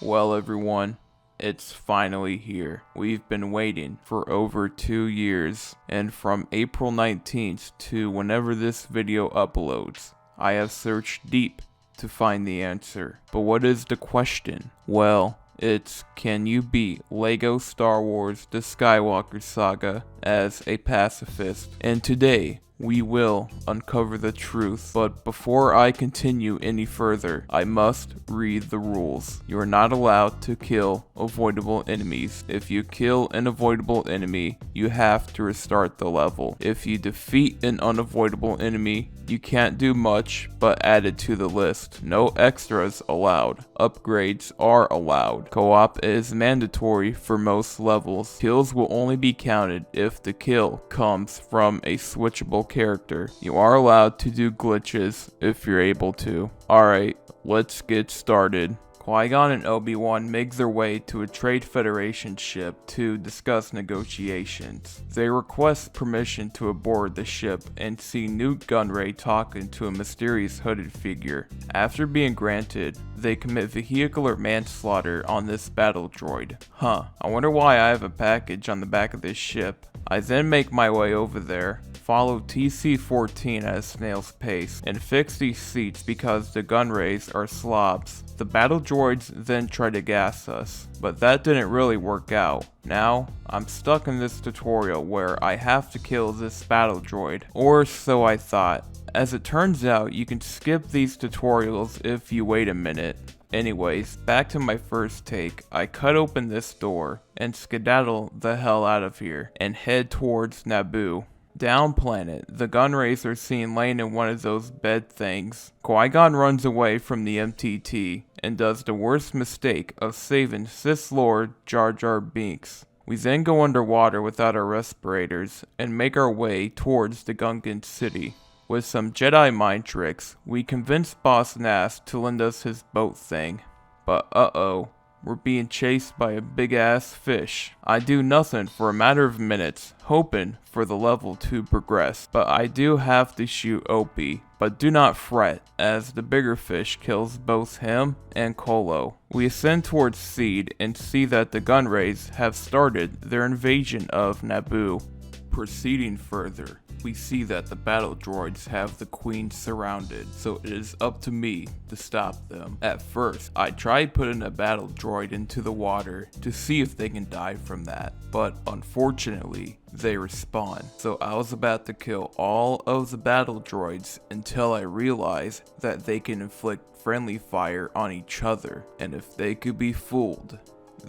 Well, everyone, it's finally here. We've been waiting for over 2 years, and from April 19th to whenever this video uploads, I have searched deep to find the answer. But what is the question? Well, it's can you beat LEGO Star Wars The Skywalker Saga as a pacifist? And today, we will uncover the truth. But before I continue any further, I must read the rules. You are not allowed to kill avoidable enemies. If you kill an avoidable enemy, you have to restart the level. If you defeat an unavoidable enemy, you can't do much but add it to the list. No extras allowed. Upgrades are allowed. Co-op is mandatory for most levels. Kills will only be counted if the kill comes from a switchable character. You are allowed to do glitches if you're able to. Alright, let's get started. Qui-Gon and Obi-Wan make their way to a Trade Federation ship to discuss negotiations. They request permission to aboard the ship and see Newt Gunray talking to a mysterious hooded figure. After being granted, they commit vehicular manslaughter on this battle droid. I wonder why I have a package on the back of this ship. I then make my way over there, follow TC-14 at a snail's pace, and fix these seats because the Gunrays are slobs. The battle droids then try to gas us, but that didn't really work out. Now, I'm stuck in this tutorial where I have to kill this battle droid, or so I thought. As it turns out, you can skip these tutorials if you wait a minute. Anyways, back to my first take. I cut open this door and skedaddle the hell out of here and head towards Naboo. Down planet, the Gunrays are seen laying in one of those bed things. Qui-Gon runs away from the MTT and does the worst mistake of saving Sith Lord Jar Jar Binks. We then go underwater without our respirators and make our way towards the Gungan city. With some Jedi mind tricks, we convince Boss Nass to lend us his boat thing. But we're being chased by a big ass fish. I do nothing for a matter of minutes, hoping for the level to progress, but I do have to shoot Opie. But do not fret, as the bigger fish kills both him and Kolo. We ascend towards Seed and see that the Gunrays have started their invasion of Naboo. Proceeding further, we see that the battle droids have the Queen surrounded, so it is up to me to stop them. At first, I tried putting a battle droid into the water to see if they can die from that, but unfortunately, they respawn. So I was about to kill all of the battle droids until I realized that they can inflict friendly fire on each other, and if they could be fooled,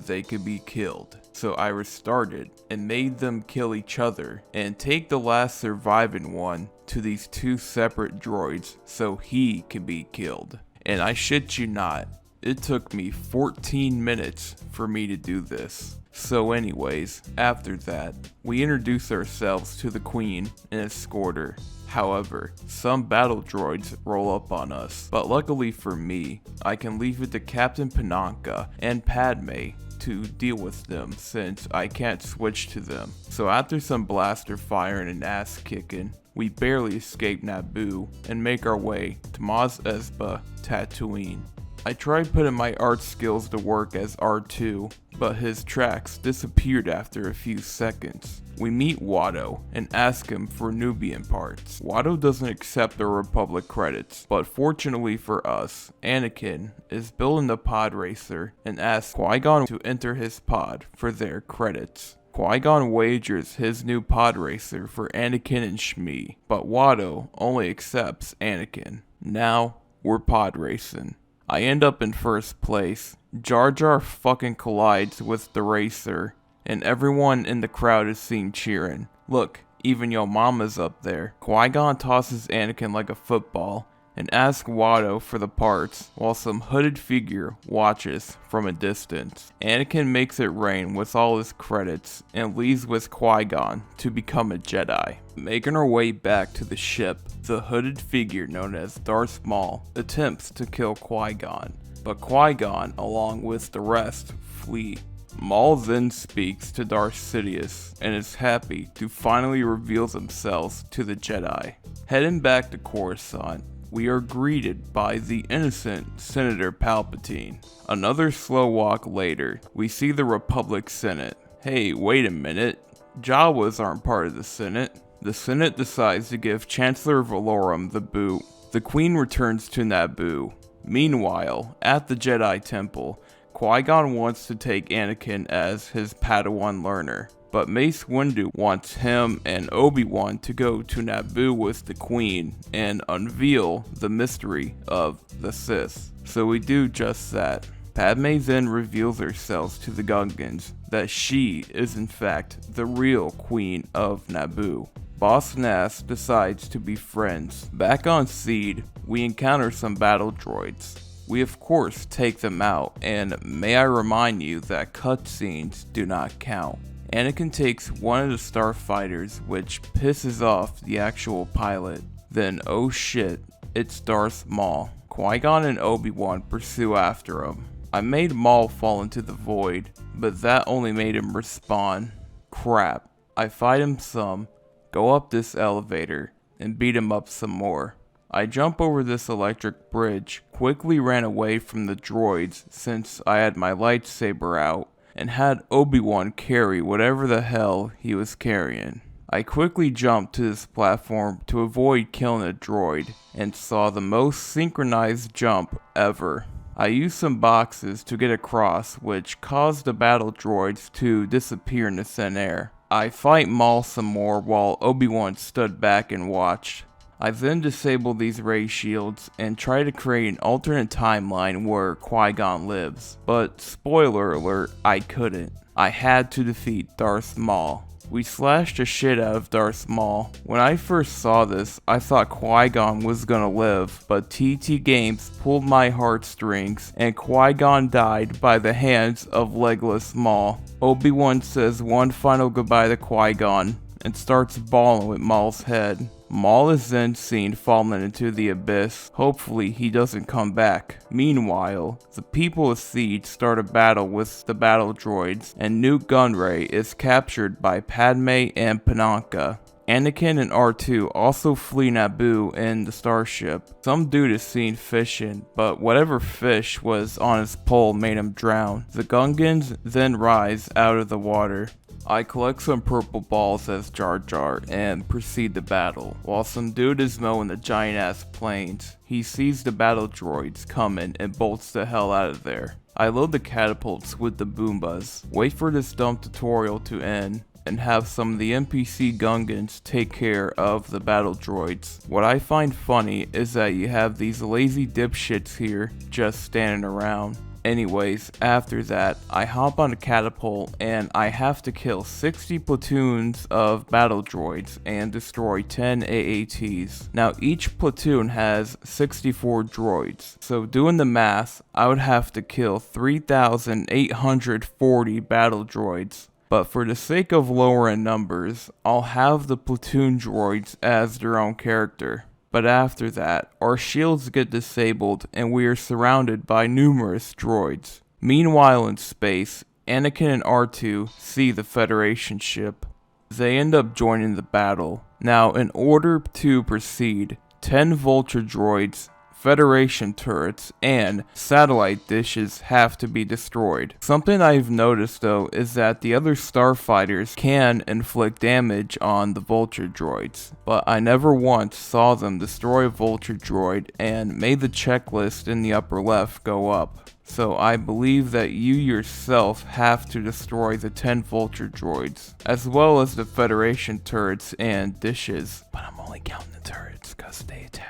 they could be killed. So I restarted and made them kill each other and take the last surviving one to these two separate droids so he can be killed. And I shit you not, it took me 14 minutes for me to do this. So anyways, after that, we introduce ourselves to the Queen and escort her. However, some battle droids roll up on us, but luckily for me, I can leave it to Captain Pananka and Padme to deal with them since I can't switch to them. So after some blaster firing and ass kicking, we barely escape Naboo and make our way to Maz Espa, Tatooine. I tried putting my art skills to work as R2, but his tracks disappeared after a few seconds. We meet Watto and ask him for Nubian parts. Watto doesn't accept the Republic credits, but fortunately for us, Anakin is building the pod racer and asks Qui-Gon to enter his pod for their credits. Qui-Gon wagers his new pod racer for Anakin and Shmi, but Watto only accepts Anakin. Now, we're pod racing. I end up in first place. Jar Jar fucking collides with the racer, and everyone in the crowd is seen cheering. Look, even yo mama's up there. Qui-Gon tosses Anakin like a football and asks Watto for the parts, while some hooded figure watches from a distance. Anakin makes it rain with all his credits and leaves with Qui-Gon to become a Jedi. Making our way back to the ship, the hooded figure known as Darth Maul attempts to kill Qui-Gon, but Qui-Gon, along with the rest, flee. Maul then speaks to Darth Sidious and is happy to finally reveal themselves to the Jedi. Heading back to Coruscant, we are greeted by the innocent Senator Palpatine. Another slow walk later, we see the Republic Senate. Hey, wait a minute. Jawas aren't part of the Senate. The Senate decides to give Chancellor Valorum the boot. The Queen returns to Naboo. Meanwhile, at the Jedi Temple, Qui-Gon wants to take Anakin as his Padawan learner, but Mace Windu wants him and Obi-Wan to go to Naboo with the Queen and unveil the mystery of the Sith. So we do just that. Padme then reveals herself to the Gungans that she is in fact the real Queen of Naboo. Boss Nass decides to be friends. Back on Seed, we encounter some battle droids. We of course take them out, and may I remind you that cutscenes do not count. Anakin takes one of the starfighters, which pisses off the actual pilot. Then oh shit, it's Darth Maul. Qui-Gon and Obi-Wan pursue after him. I made Maul fall into the void, but that only made him respawn. Crap. I fight him some, go up this elevator, and beat him up some more. I jump over this electric bridge, quickly ran away from the droids since I had my lightsaber out, and had Obi-Wan carry whatever the hell he was carrying. I quickly jumped to this platform to avoid killing a droid, and saw the most synchronized jump ever. I used some boxes to get across, which caused the battle droids to disappear into thin air. I fight Maul some more while Obi-Wan stood back and watched. I then disabled these ray shields and tried to create an alternate timeline where Qui-Gon lives, but spoiler alert, I couldn't. I had to defeat Darth Maul. We slashed the shit out of Darth Maul. When I first saw this, I thought Qui-Gon was gonna live, but TT Games pulled my heartstrings and Qui-Gon died by the hands of legless Maul. Obi-Wan says one final goodbye to Qui-Gon and starts bawling with Maul's head. Maul is then seen falling into the abyss. Hopefully he doesn't come back. Meanwhile, the people of Siege start a battle with the battle droids, and Nute Gunray is captured by Padme and Pananka. Anakin and R2 also flee Naboo in the starship. Some dude is seen fishing, but whatever fish was on his pole made him drown. The Gungans then rise out of the water. I collect some purple balls as Jar Jar and proceed to battle. While some dude is mowing the giant ass plains, he sees the battle droids coming and bolts the hell out of there. I load the catapults with the Boombas, wait for this dumb tutorial to end, and have some of the NPC Gungans take care of the battle droids. What I find funny is that you have these lazy dipshits here just standing around. Anyways, after that, I hop on a catapult and I have to kill 60 platoons of battle droids and destroy 10 AATs. Now each platoon has 64 droids, so doing the math, I would have to kill 3,840 battle droids. But for the sake of lowering numbers, I'll have the platoon droids as their own character. But after that, our shields get disabled and we are surrounded by numerous droids. Meanwhile in space, Anakin and R2 see the Federation ship. They end up joining the battle. Now in order to proceed, 10 Vulture droids, Federation turrets, and satellite dishes have to be destroyed. Something I've noticed though is that the other starfighters can inflict damage on the Vulture droids, but I never once saw them destroy a Vulture droid and made the checklist in the upper left go up. So I believe that you yourself have to destroy the 10 Vulture droids, as well as the Federation turrets and dishes, but I'm only counting the turrets cause they attack.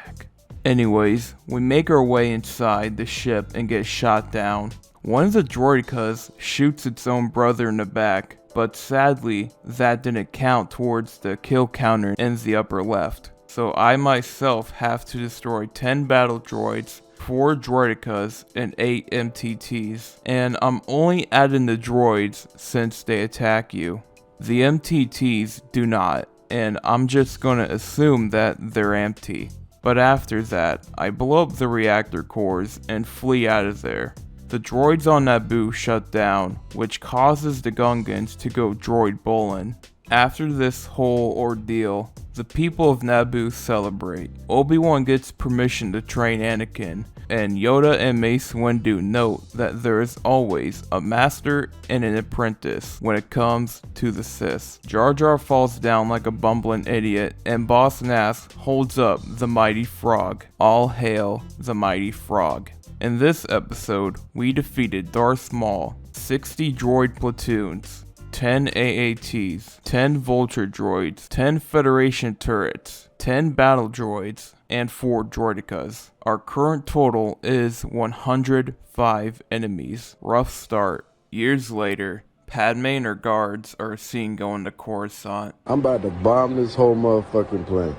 Anyways, we make our way inside the ship and get shot down. One of the droidicas shoots its own brother in the back, but sadly that didn't count towards the kill counter in the upper left. So I myself have to destroy 10 battle droids, 4 droidicas, and 8 MTTs. And I'm only adding the droids since they attack you. The MTTs do not, and I'm just gonna assume that they're empty. But after that, I blow up the reactor cores and flee out of there. The droids on Naboo shut down, which causes the Gungans to go droid bowling. After this whole ordeal, the people of Naboo celebrate. Obi-Wan gets permission to train Anakin, and Yoda and Mace Windu note that there is always a master and an apprentice when it comes to the Sith. Jar Jar falls down like a bumbling idiot, and Boss Nass holds up the mighty frog. All hail the mighty frog. In this episode, we defeated Darth Maul, 60 droid platoons, 10 AATs, 10 Vulture droids, 10 Federation turrets, 10 battle droids, and 4 droidicas. Our current total is 105 enemies. Rough start. Years later, Padme and her guards are seen going to Coruscant. I'm about to bomb this whole motherfucking plane.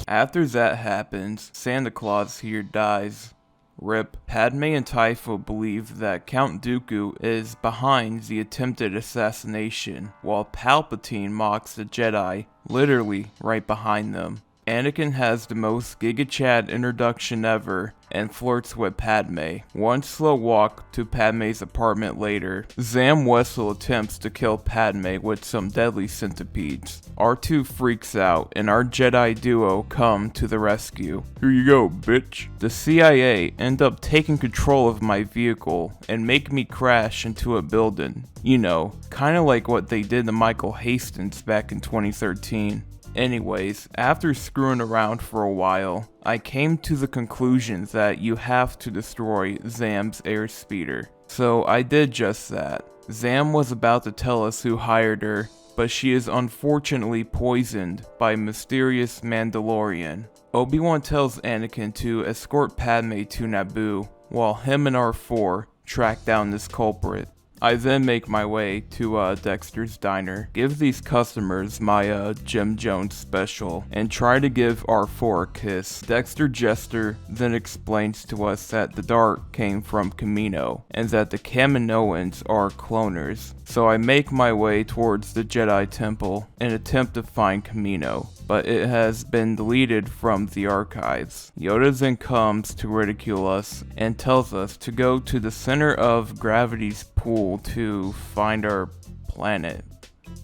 After that happens, Santa Claus here dies. RIP. Padme and Typho believe that Count Dooku is behind the attempted assassination, while Palpatine mocks the Jedi, literally right behind them. Anakin has the most Giga Chad introduction ever and flirts with Padme. One slow walk to Padme's apartment later, Zam Wesell attempts to kill Padme with some deadly centipedes. R2 freaks out and our Jedi duo come to the rescue. Here you go, bitch. The CIA end up taking control of my vehicle and make me crash into a building. You know, kinda like what they did to Michael Hastings back in 2013. Anyways, after screwing around for a while, I came to the conclusion that you have to destroy Zam's airspeeder. So I did just that. Zam was about to tell us who hired her, but she is unfortunately poisoned by a mysterious Mandalorian. Obi-Wan tells Anakin to escort Padme to Naboo, while him and R4 track down this culprit. I then make my way to Dexter's Diner, give these customers my Jim Jones special, and try to give R4 a kiss. Dexter Jester then explains to us that the dart came from Kamino, and that the Kaminoans are cloners. So I make my way towards the Jedi Temple and attempt to find Kamino, but it has been deleted from the archives. Yoda then comes to ridicule us and tells us to go to the center of gravity's pool to find our planet.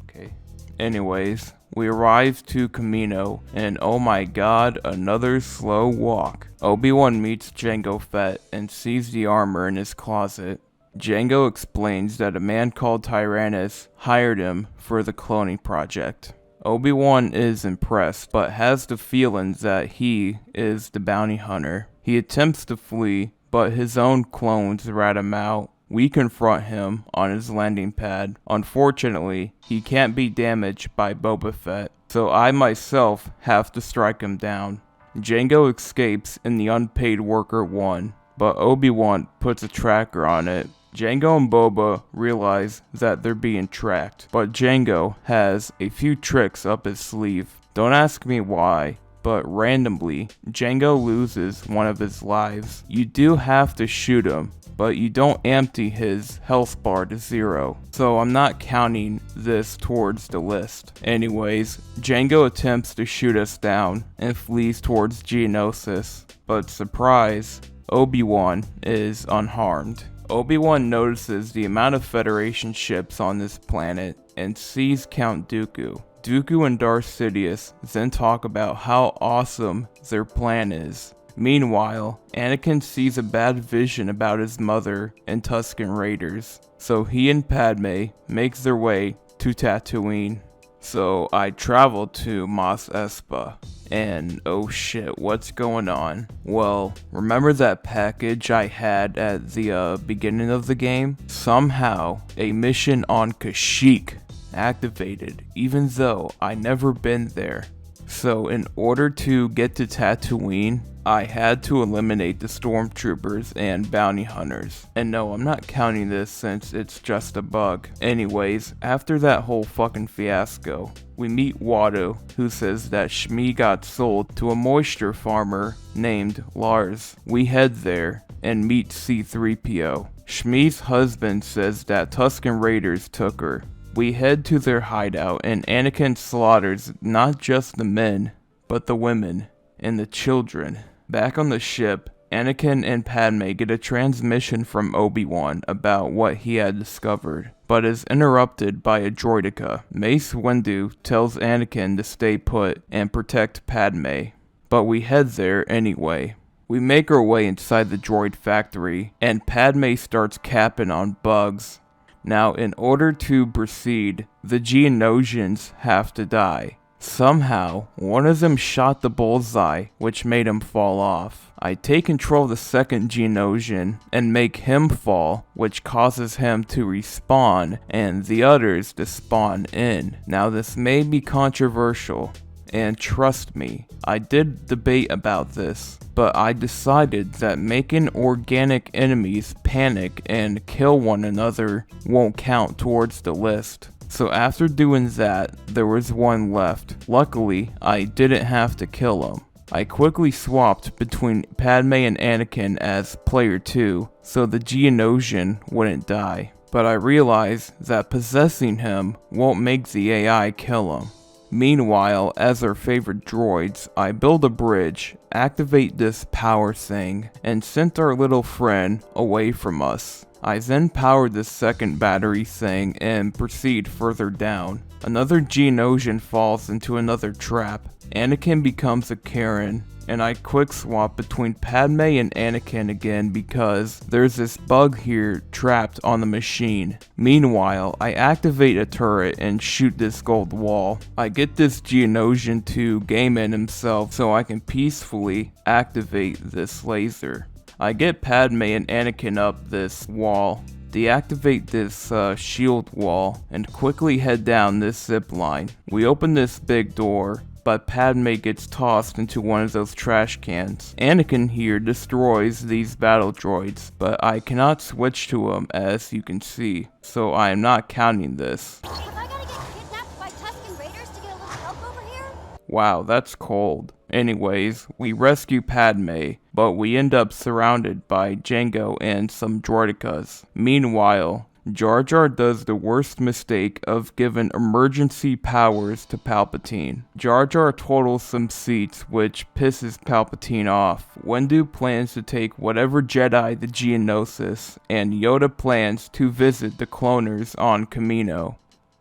Okay. Anyways, we arrive to Kamino, and oh my god, another slow walk. Obi-Wan meets Jango Fett and sees the armor in his closet. Jango explains that a man called Tyrannus hired him for the cloning project. Obi-Wan is impressed, but has the feeling that he is the bounty hunter. He attempts to flee, but his own clones rat him out. We confront him on his landing pad. Unfortunately, he can't be damaged by Boba Fett, so I myself have to strike him down. Jango escapes in the Unpaid Worker 1, but Obi-Wan puts a tracker on it. Jango and Boba realize that they're being tracked, but Jango has a few tricks up his sleeve. Don't ask me why, but randomly, Jango loses one of his lives. You do have to shoot him, but you don't empty his health bar to 0, so I'm not counting this towards the list. Anyways, Jango attempts to shoot us down and flees towards Geonosis, but surprise, Obi-Wan is unharmed. Obi-Wan notices the amount of Federation ships on this planet and sees Count Dooku. Dooku and Darth Sidious then talk about how awesome their plan is. Meanwhile, Anakin sees a bad vision about his mother and Tusken Raiders, so he and Padme make their way to Tatooine. So I travel to Mos Espa, and oh shit, what's going on? Well, remember that package I had at the beginning of the game? Somehow, a mission on Kashyyyk activated, even though I never been there. So in order to get to Tatooine, I had to eliminate the stormtroopers and bounty hunters. And no, I'm not counting this since it's just a bug. Anyways, after that whole fucking fiasco, we meet Watto, who says that Shmi got sold to a moisture farmer named Lars. We head there and meet C-3PO. Shmi's husband says that Tusken Raiders took her. We head to their hideout and Anakin slaughters not just the men, but the women and the children. Back on the ship, Anakin and Padme get a transmission from Obi-Wan about what he had discovered, but is interrupted by a droideka. Mace Windu tells Anakin to stay put and protect Padme, but we head there anyway. We make our way inside the droid factory, and Padme starts capping on bugs. Now, in order to proceed, the Geonosians have to die. Somehow, one of them shot the bullseye, which made him fall off. I take control of the second Geonosian and make him fall, which causes him to respawn and the others to spawn in. Now, this may be controversial, and trust me, I did debate about this, but I decided that making organic enemies panic and kill one another won't count towards the list. So after doing that, there was one left. Luckily, I didn't have to kill him. I quickly swapped between Padme and Anakin as player 2, so the Geonosian wouldn't die. But I realized that possessing him won't make the AI kill him. Meanwhile, as our favorite droids, I build a bridge, activate this power thing, and sent our little friend away from us. I then powered the second battery thing and proceed further down. Another Geonosian falls into another trap. Anakin becomes a Karen, and I quick swap between Padme and Anakin again because there's this bug here trapped on the machine. Meanwhile, I activate a turret and shoot this gold wall. I get this Geonosian to game in himself so I can peacefully activate this laser. I get Padme and Anakin up this wall, deactivate this shield wall, and quickly head down this zip line. We open this big door, but Padme gets tossed into one of those trash cans. Anakin here destroys these battle droids, but I cannot switch to him as you can see, so I am not counting this. Have I gotta get kidnapped by Tusken Raiders to get a little help over here? Wow, that's cold. Anyways, we rescue Padme, but we end up surrounded by Jango and some droidekas. Meanwhile, Jar Jar does the worst mistake of giving emergency powers to Palpatine. Jar Jar totals some seats, which pisses Palpatine off. Windu plans to take whatever Jedi the Geonosis, and Yoda plans to visit the cloners on Kamino.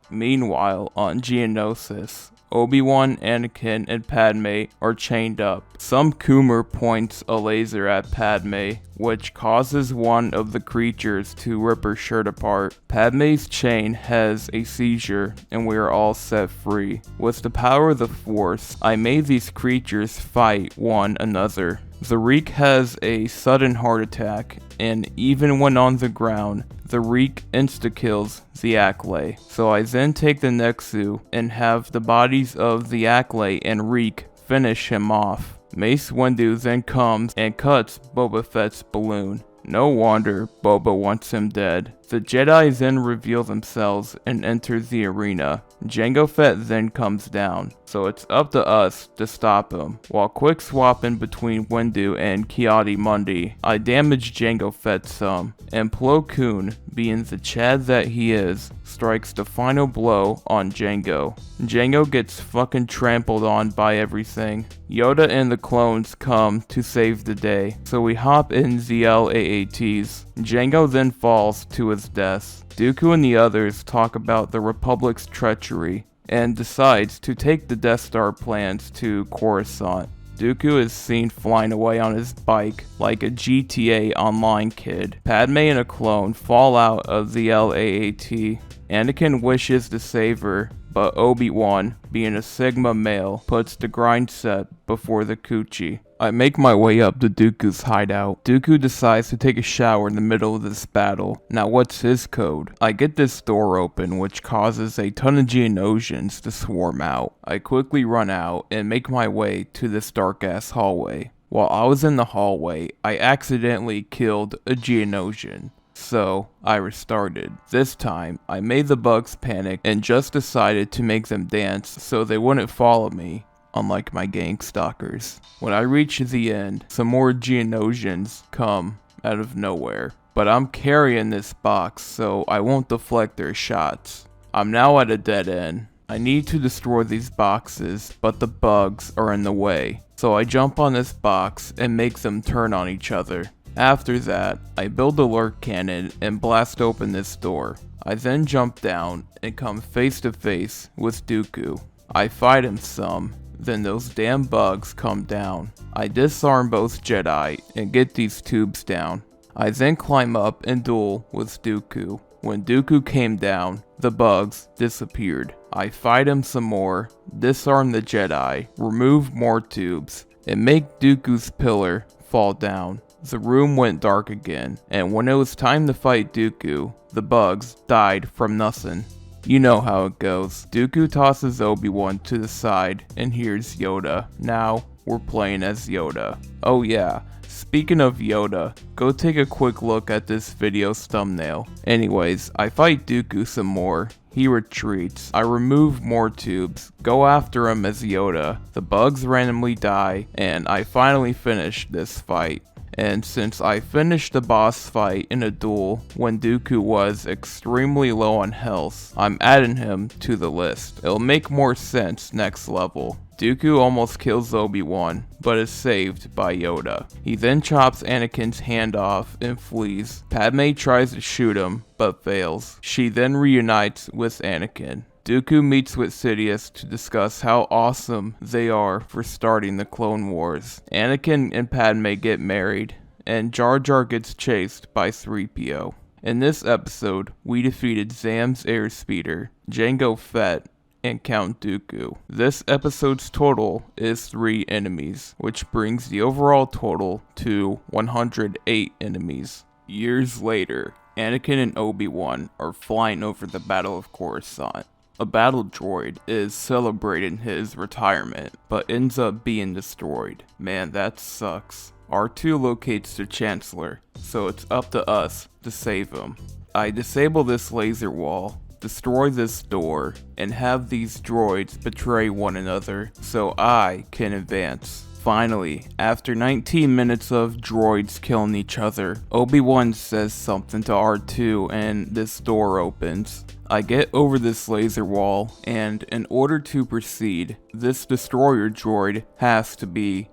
Meanwhile, on Geonosis, Obi-Wan, Anakin, and Padme are chained up. Some Coomer points a laser at Padme, which causes one of the creatures to rip her shirt apart. Padme's chain has a seizure, and we are all set free. With the power of the Force, I made these creatures fight one another. The Reek has a sudden heart attack, and even when on the ground, the Reek insta-kills the Acklay. So I then take the Nexu and have the bodies of the Acklay and Reek finish him off. Mace Windu then comes and cuts Boba Fett's balloon. No wonder Boba wants him dead. The Jedi then reveal themselves and enter the arena. Jango Fett then comes down, so it's up to us to stop him. While quick swapping between Windu and Ki-Adi-Mundi, I damage Jango Fett some, and Plo Koon, being the Chad that he is, strikes the final blow on Jango. Jango gets fucking trampled on by everything. Yoda and the clones come to save the day, so we hop in the LAATs. Jango then falls to his death. Dooku and the others talk about the Republic's treachery, and decides to take the Death Star plans to Coruscant. Dooku is seen flying away on his bike like a GTA Online kid. Padme and a clone fall out of the LAAT. Anakin wishes to save her, but Obi-Wan, being a Sigma male, puts the grind set before the coochie. I make my way up to Dooku's hideout. Dooku decides to take a shower in the middle of this battle. Now what's his code? I get this door open, which causes a ton of Geonosians to swarm out. I quickly run out and make my way to this dark ass hallway. While I was in the hallway, I accidentally killed a Geonosian. So, I restarted. This time, I made the bugs panic and just decided to make them dance so they wouldn't follow me, unlike my gang stalkers. When I reach the end, some more Geonosians come out of nowhere. But I'm carrying this box, so I won't deflect their shots. I'm now at a dead end. I need to destroy these boxes, but the bugs are in the way. So I jump on this box and make them turn on each other. After that, I build a lurk cannon and blast open this door. I then jump down and come face to face with Dooku. I fight him some, then those damn bugs come down. I disarm both Jedi and get these tubes down. I then climb up and duel with Dooku. When Dooku came down, the bugs disappeared. I fight him some more, disarm the Jedi, remove more tubes, and make Dooku's pillar fall down. The room went dark again, and when it was time to fight Dooku, the bugs died from nothing. You know how it goes. Dooku tosses Obi-Wan to the side, and here's Yoda. Now, we're playing as Yoda. Oh yeah, speaking of Yoda, go take a quick look at this video's thumbnail. Anyways, I fight Dooku some more. He retreats. I remove more tubes, go after him as Yoda. The bugs randomly die, and I finally finish this fight. And since I finished the boss fight in a duel when Dooku was extremely low on health, I'm adding him to the list. It'll make more sense next level. Dooku almost kills Obi-Wan, but is saved by Yoda. He then chops Anakin's hand off and flees. Padme tries to shoot him, but fails. She then reunites with Anakin. Dooku meets with Sidious to discuss how awesome they are for starting the Clone Wars. Anakin and Padme get married, and Jar Jar gets chased by 3PO. In this episode, we defeated Zam's airspeeder, Jango Fett, and Count Dooku. This episode's total is 3 enemies, which brings the overall total to 108 enemies. Years later, Anakin and Obi-Wan are flying over the Battle of Coruscant. A battle droid is celebrating his retirement, but ends up being destroyed. Man, that sucks. R2 locates the Chancellor, so it's up to us to save him. I disable this laser wall, destroy this door, and have these droids betray one another so I can advance. Finally, after 19 minutes of droids killing each other, Obi-Wan says something to R2 and this door opens. I get over this laser wall, and in order to proceed, this destroyer droid has to be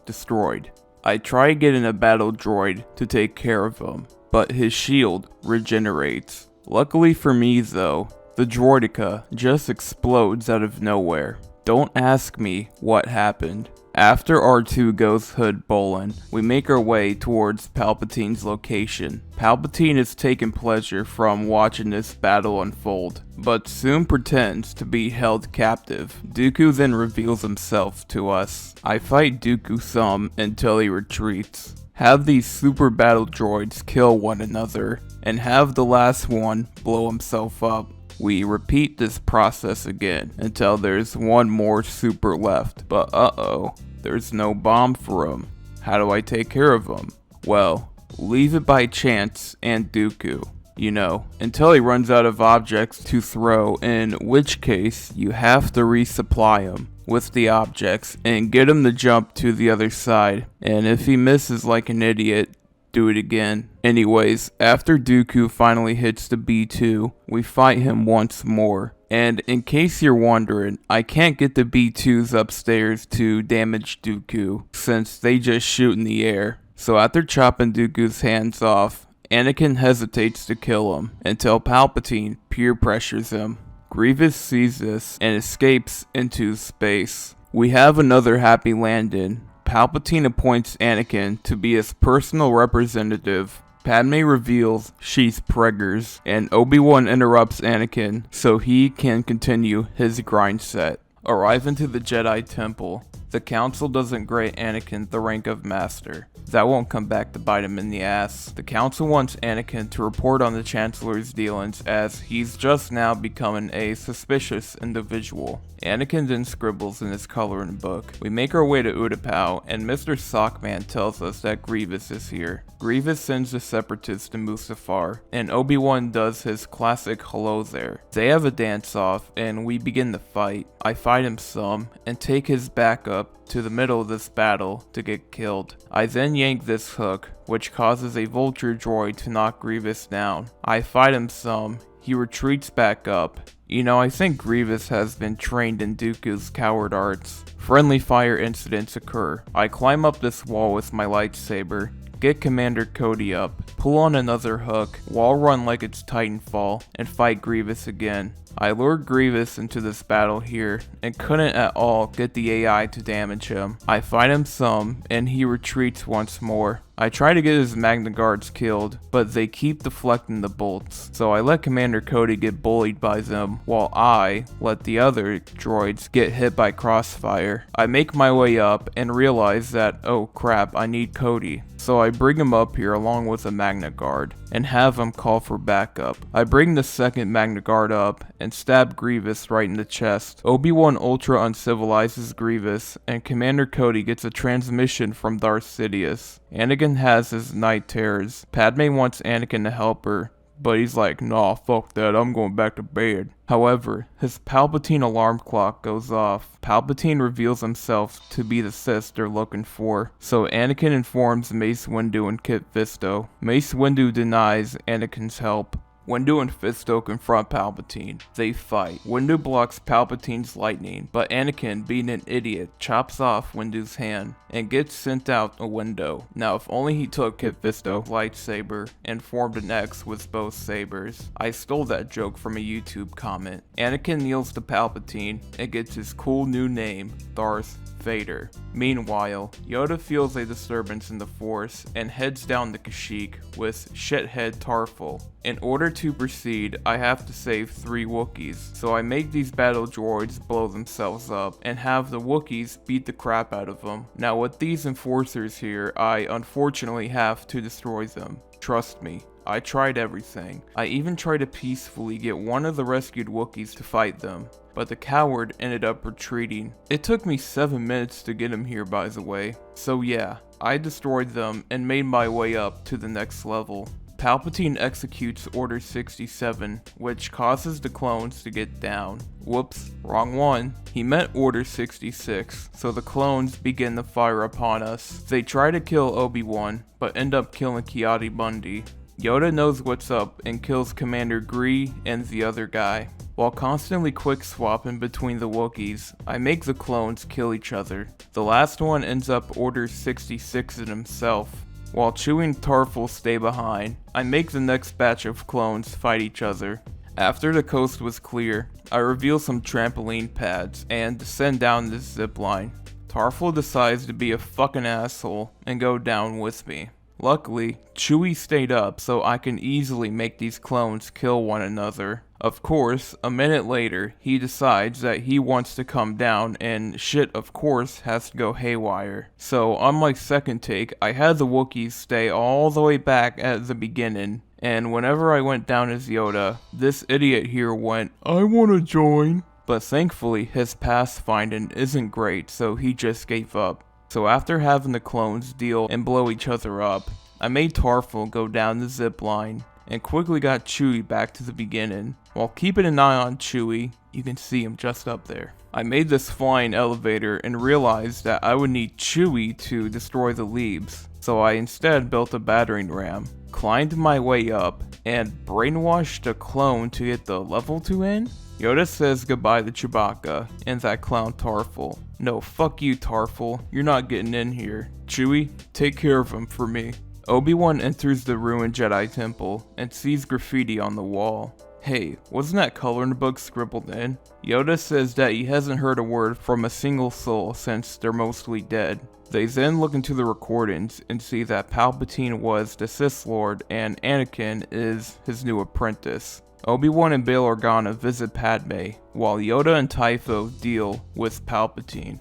destroyed. I try getting a battle droid to take care of him, but his shield regenerates. Luckily for me though, the droideka just explodes out of nowhere. Don't ask me what happened. After R2 goes hood bowling, we make our way towards Palpatine's location. Palpatine is taking pleasure from watching this battle unfold, but soon pretends to be held captive. Dooku then reveals himself to us. I fight Dooku some until he retreats. Have these super battle droids kill one another, and have the last one blow himself up. We repeat this process again until there's one more super left, but there's no bomb for him. How do I take care of him? Well, leave it by chance and Dooku. You know, until he runs out of objects to throw, in which case you have to resupply him with the objects and get him to jump to the other side. And if he misses like an idiot, do it again. Anyways, after Dooku finally hits the B2, we fight him once more. And in case you're wondering, I can't get the B2s upstairs to damage Dooku, since they just shoot in the air. So after chopping Dooku's hands off, Anakin hesitates to kill him, until Palpatine peer pressures him. Grievous sees this and escapes into space. We have another happy landing. Palpatine appoints Anakin to be his personal representative. Padme reveals she's preggers, and Obi-Wan interrupts Anakin so he can continue his grind set. Arriving to the Jedi Temple, the Council doesn't grant Anakin the rank of Master. That won't come back to bite him in the ass. The Council wants Anakin to report on the Chancellor's dealings as he's just now becoming a suspicious individual. Anakin then scribbles in his coloring book. We make our way to Utapau, and Mr. Sockman tells us that Grievous is here. Grievous sends the Separatists to Mustafar, and Obi-Wan does his classic hello there. They have a dance-off, and we begin the fight. I fight him some, and take his backup up to the middle of this battle to get killed. I then yank this hook, which causes a vulture droid to knock Grievous down. I fight him some, he retreats back up. You know, I think Grievous has been trained in Dooku's coward arts. Friendly fire incidents occur. I climb up this wall with my lightsaber, get Commander Cody up, pull on another hook, wall run like it's Titanfall, and fight Grievous again. I lured Grievous into this battle here, and couldn't at all get the AI to damage him. I fight him some, and he retreats once more. I try to get his Magna Guards killed, but they keep deflecting the bolts, so I let Commander Cody get bullied by them, while I let the other droids get hit by crossfire. I make my way up, and realize that, oh crap, I need Cody. So I bring him up here along with a Magna Guard, and have him call for backup. I bring the second Magna Guard up, and stab Grievous right in the chest. Obi-Wan Ultra uncivilizes Grievous, and Commander Cody gets a transmission from Darth Sidious. Anakin has his night terrors. Padme wants Anakin to help her, but he's like, nah, fuck that, I'm going back to bed. However, his Palpatine alarm clock goes off. Palpatine reveals himself to be the Sith they're looking for, so Anakin informs Mace Windu and Kit Fisto. Mace Windu denies Anakin's help. Windu and Fisto confront Palpatine. They fight. Windu blocks Palpatine's lightning, but Anakin, being an idiot, chops off Windu's hand and gets sent out a window. Now, if only he took Kit Fisto's lightsaber and formed an X with both sabers. I stole that joke from a YouTube comment. Anakin kneels to Palpatine and gets his cool new name, Darth Vader. Meanwhile, Yoda feels a disturbance in the Force and heads down to Kashyyyk with shithead Tarful. In order to proceed, I have to save 3 Wookiees, so I make these battle droids blow themselves up and have the Wookiees beat the crap out of them. Now with these enforcers here, I unfortunately have to destroy them. Trust me. I tried everything. I even tried to peacefully get one of the rescued Wookiees to fight them, but the coward ended up retreating. It took me 7 minutes to get him here, by the way. So yeah, I destroyed them and made my way up to the next level. Palpatine executes Order 67, which causes the clones to get down. Whoops, wrong one. He meant Order 66, so the clones begin to fire upon us. They try to kill Obi-Wan, but end up killing Ki-Adi-Mundi. Yoda knows what's up and kills Commander Gree and the other guy. While constantly quick swapping between the Wookiees, I make the clones kill each other. The last one ends up Order 66 in himself. While Chewie and Tarful stay behind, I make the next batch of clones fight each other. After the coast was clear, I reveal some trampoline pads and descend down this zipline. Tarful decides to be a fucking asshole and go down with me. Luckily, Chewie stayed up so I can easily make these clones kill one another. Of course, a minute later, he decides that he wants to come down and shit of course has to go haywire. So on my second take, I had the Wookiees stay all the way back at the beginning, and whenever I went down as Yoda, this idiot here went, I wanna join. But thankfully, his pathfinding isn't great, so he just gave up. So after having the clones deal and blow each other up, I made Tarful go down the zipline and quickly got Chewie back to the beginning. While keeping an eye on Chewie, you can see him just up there. I made this flying elevator and realized that I would need Chewie to destroy the Leebs, so I instead built a battering ram, climbed my way up, and brainwashed a clone to get the level 2 in? Yoda says goodbye to Chewbacca and that clown Tarful. No, fuck you Tarful, you're not getting in here. Chewie, take care of him for me. Obi-Wan enters the ruined Jedi Temple and sees graffiti on the wall. Hey, wasn't that coloring book scribbled in? Yoda says that he hasn't heard a word from a single soul since they're mostly dead. They then look into the recordings and see that Palpatine was the Sith Lord and Anakin is his new apprentice. Obi-Wan and Bail Organa visit Padme, while Yoda and Typho deal with Palpatine.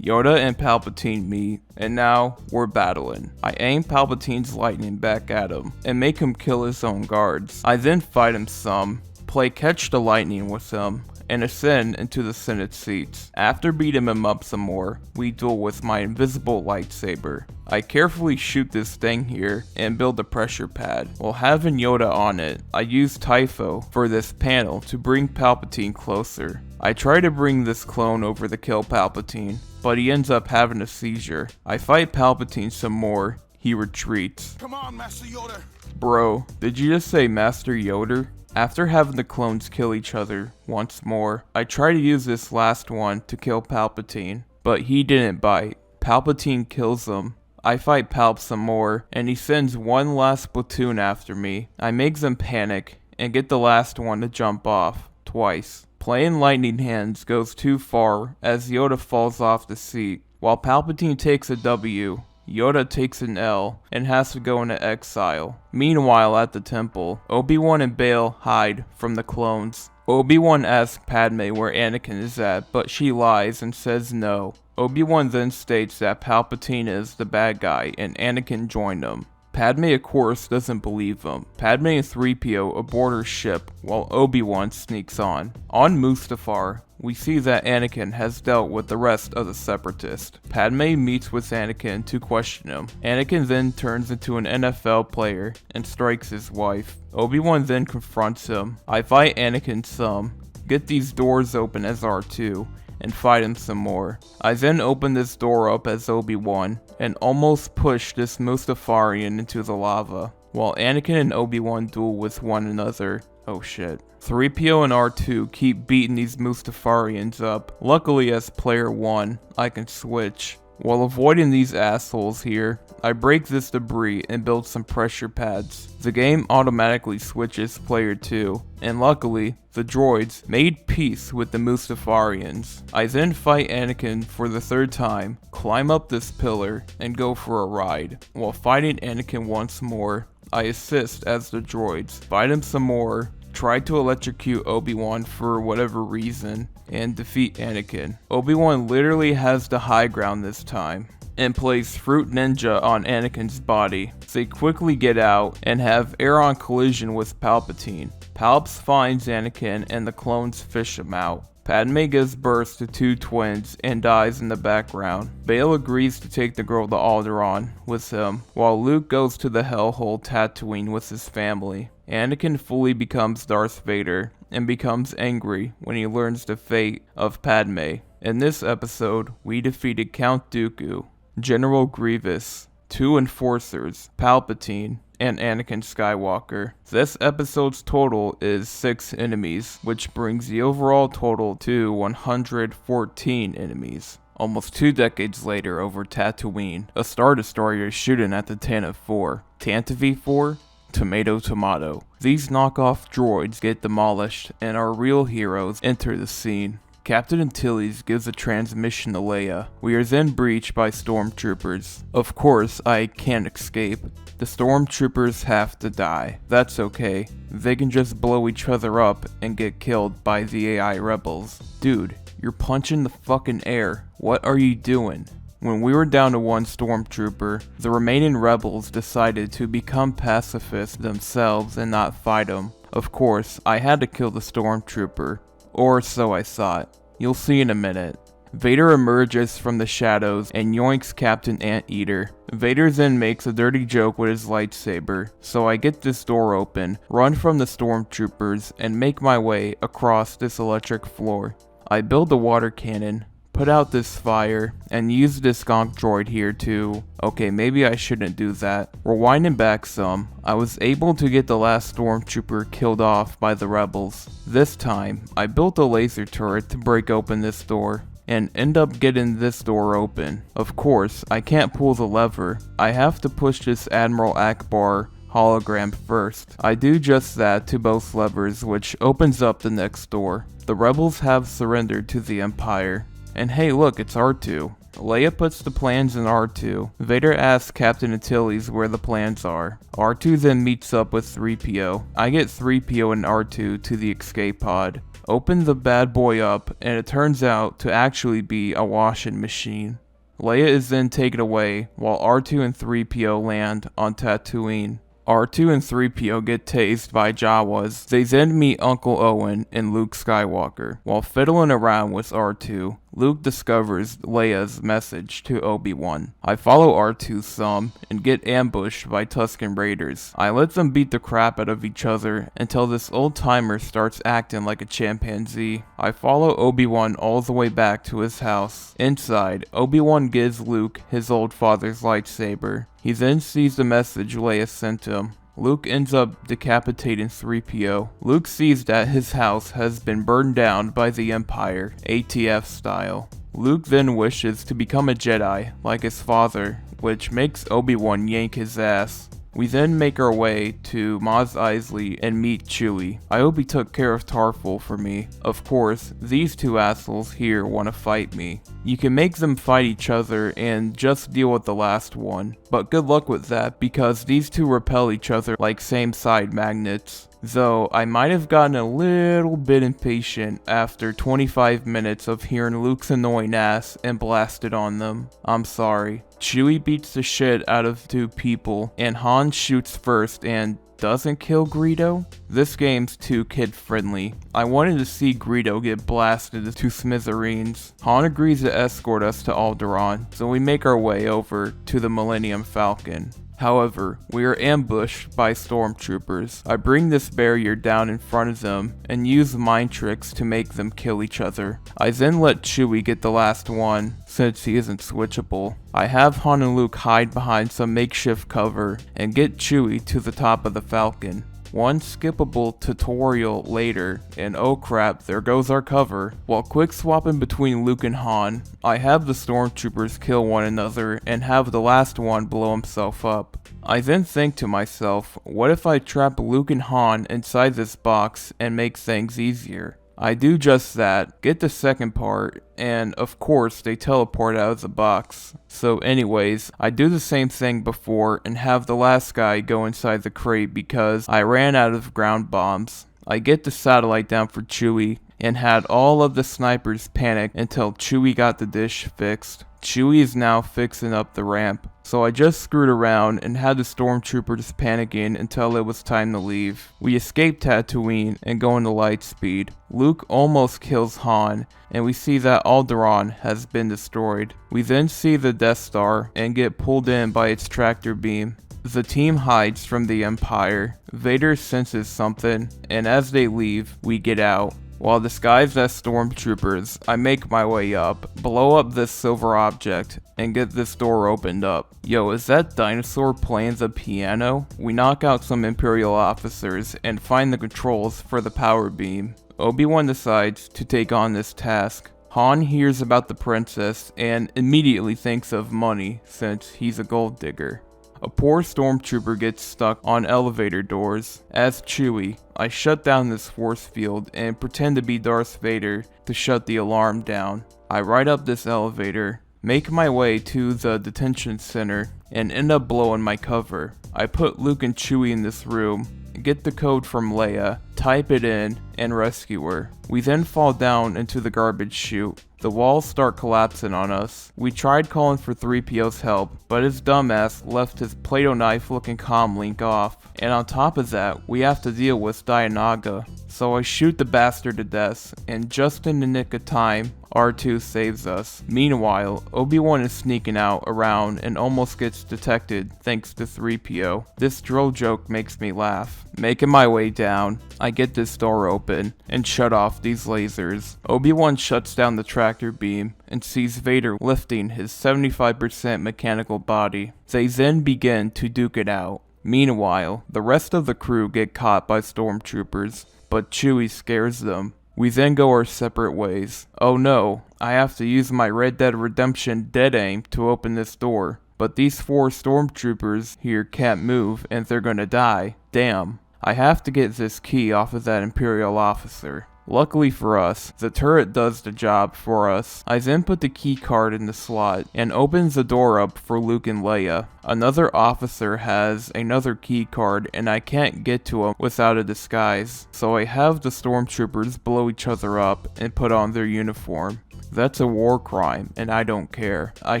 Yoda and Palpatine meet, and now we're battling. I aim Palpatine's lightning back at him, and make him kill his own guards. I then fight him some, play catch the lightning with him, and ascend into the Senate seats. After beating him up some more, we duel with my invisible lightsaber. I carefully shoot this thing here and build a pressure pad. While having Yoda on it, I use Typho for this panel to bring Palpatine closer. I try to bring this clone over to kill Palpatine, but he ends up having a seizure. I fight Palpatine some more. He retreats. Come on, Master Yoda. Bro, did you just say Master Yoda? After having the clones kill each other once more, I try to use this last one to kill Palpatine, but he didn't bite. Palpatine kills him. I fight Palp some more, and he sends one last platoon after me. I make them panic, and get the last one to jump off, twice. Playing Lightning Hands goes too far, as Yoda falls off the seat. While Palpatine takes a W, Yoda takes an L, and has to go into exile. Meanwhile at the temple, Obi-Wan and Bail hide from the clones. Obi-Wan asks Padme where Anakin is at, but she lies and says no. Obi-Wan then states that Palpatine is the bad guy and Anakin joined him. Padme of course doesn't believe him. Padme and 3PO aboard her ship while Obi-Wan sneaks on. On Mustafar, we see that Anakin has dealt with the rest of the Separatists. Padme meets with Anakin to question him. Anakin then turns into an NFL player and strikes his wife. Obi-Wan then confronts him. I fight Anakin some, get these doors open as R2, and fight him some more. I then open this door up as Obi-Wan, and almost push this Mustafarian into the lava, while Anakin and Obi-Wan duel with one another. Oh shit. 3PO and R2 keep beating these Mustafarians up. Luckily as player 1, I can switch. While avoiding these assholes here, I break this debris and build some pressure pads. The game automatically switches player 2, and luckily, the droids made peace with the Mustafarians. I then fight Anakin for the third time, climb up this pillar, and go for a ride. While fighting Anakin once more, I assist as the droids, fight him some more, try to electrocute Obi-Wan for whatever reason, and defeat Anakin. Obi-Wan literally has the high ground this time, and plays Fruit Ninja on Anakin's body. They quickly get out and have air-on collision with Palpatine. Palps finds Anakin and the clones fish him out. Padme gives birth to two twins and dies in the background. Bail agrees to take the girl to Alderaan with him, while Luke goes to the hellhole Tatooine with his family. Anakin fully becomes Darth Vader and becomes angry when he learns the fate of Padme. In this episode, we defeated Count Dooku, General Grievous, 2 Enforcers, Palpatine, and Anakin Skywalker. This episode's total is 6 enemies, which brings the overall total to 114 enemies. Almost 2 decades later over Tatooine, a Star Destroyer is shooting at the Tantive 4. Tantive 4? Tomato tomato. These knockoff droids get demolished and our real heroes enter the scene. Captain Antilles gives a transmission to Leia. We are then breached by stormtroopers. Of course, I can't escape. The stormtroopers have to die. That's okay. They can just blow each other up and get killed by the AI rebels. Dude, you're punching the fucking air. What are you doing? When we were down to 1 stormtrooper, the remaining rebels decided to become pacifists themselves and not fight him. Of course, I had to kill the stormtrooper. Or so I thought. You'll see in a minute. Vader emerges from the shadows and yoinks Captain Anteater. Vader then makes a dirty joke with his lightsaber, so I get this door open, run from the stormtroopers, and make my way across this electric floor. I build a water cannon, put out this fire, and use this gonk droid here to... Okay, maybe I shouldn't do that. Rewinding back some, I was able to get the last stormtrooper killed off by the rebels. This time, I built a laser turret to break open this door, and end up getting this door open. Of course, I can't pull the lever. I have to push this Admiral Akbar hologram first. I do just that to both levers, which opens up the next door. The rebels have surrendered to the Empire. And hey look, it's R2. Leia puts the plans in R2. Vader asks Captain Antilles where the plans are. R2 then meets up with 3PO. I get 3PO and R2 to the escape pod. Open the bad boy up, and it turns out to actually be a washing machine. Leia is then taken away, while R2 and 3PO land on Tatooine. R2 and 3PO get tased by Jawas. They then meet Uncle Owen and Luke Skywalker. While fiddling around with R2, Luke discovers Leia's message to Obi-Wan. I follow R2 some and get ambushed by Tusken Raiders. I let them beat the crap out of each other until this old timer starts acting like a chimpanzee. I follow Obi-Wan all the way back to his house. Inside, Obi-Wan gives Luke his old father's lightsaber. He then sees the message Leia sent him. Luke ends up decapitating 3PO. Luke sees that his house has been burned down by the Empire, ATF style. Luke then wishes to become a Jedi, like his father, which makes Obi-Wan yank his ass. We then make our way to Mos Eisley and meet Chewie. I hope he took care of Tarful for me. Of course, these two assholes here want to fight me. You can make them fight each other and just deal with the last one, but good luck with that because these two repel each other like same side magnets. Though I might have gotten a little bit impatient after 25 minutes of hearing Luke's annoying ass and blasted on them. I'm sorry. Chewie beats the shit out of two people, and Han shoots first and doesn't kill Greedo? This game's too kid-friendly. I wanted to see Greedo get blasted to smithereens. Han agrees to escort us to Alderaan, so we make our way over to the Millennium Falcon. However, we are ambushed by stormtroopers. I bring this barrier down in front of them and use mind tricks to make them kill each other. I then let Chewie get the last one, since he isn't switchable. I have Han and Luke hide behind some makeshift cover and get Chewie to the top of the Falcon. One skippable tutorial later, and oh crap, there goes our cover. While quick swapping between Luke and Han, I have the stormtroopers kill one another and have the last one blow himself up. I then think to myself, what if I trap Luke and Han inside this box and make things easier? I do just that, get the second part, and of course they teleport out of the box. So anyways, I do the same thing before and have the last guy go inside the crate because I ran out of ground bombs. I get the satellite down for Chewie and had all of the snipers panic until Chewie got the dish fixed. Chewie is now fixing up the ramp, so I just screwed around and had the stormtroopers panicking until it was time to leave. We escape Tatooine and go into lightspeed. Luke almost kills Han, and we see that Alderaan has been destroyed. We then see the Death Star and get pulled in by its tractor beam. The team hides from the Empire. Vader senses something, and as they leave, we get out. While disguised as stormtroopers, I make my way up, blow up this silver object, and get this door opened up. Yo, is that dinosaur playing the piano? We knock out some Imperial officers and find the controls for the power beam. Obi-Wan decides to take on this task. Han hears about the princess and immediately thinks of money since he's a gold digger. A poor stormtrooper gets stuck on elevator doors. As Chewie, I shut down this force field and pretend to be Darth Vader to shut the alarm down. I ride up this elevator, make my way to the detention center, and end up blowing my cover. I put Luke and Chewie in this room, get the code from Leia, type it in, and rescue her. We then fall down into the garbage chute. The walls start collapsing on us. We tried calling for 3PO's help, but his dumbass left his Play-Doh knife looking comm link off. And on top of that, we have to deal with Dianaga. So I shoot the bastard to death, and just in the nick of time, R2 saves us. Meanwhile, Obi-Wan is sneaking out around and almost gets detected thanks to 3PO. This droll joke makes me laugh. Making my way down, I get this door open and shut off these lasers. Obi-Wan shuts down the tractor beam and sees Vader lifting his 75% mechanical body. They then begin to duke it out. Meanwhile, the rest of the crew get caught by stormtroopers, but Chewie scares them. We then go our separate ways. Oh no, I have to use my Red Dead Redemption dead aim to open this door. But these 4 stormtroopers here can't move and they're gonna die. Damn. I have to get this key off of that Imperial officer. Luckily for us, the turret does the job for us. I then put the key card in the slot and opens the door up for Luke and Leia. Another officer has another key card and I can't get to him without a disguise. So I have the stormtroopers blow each other up and put on their uniform. That's a war crime, and I don't care. I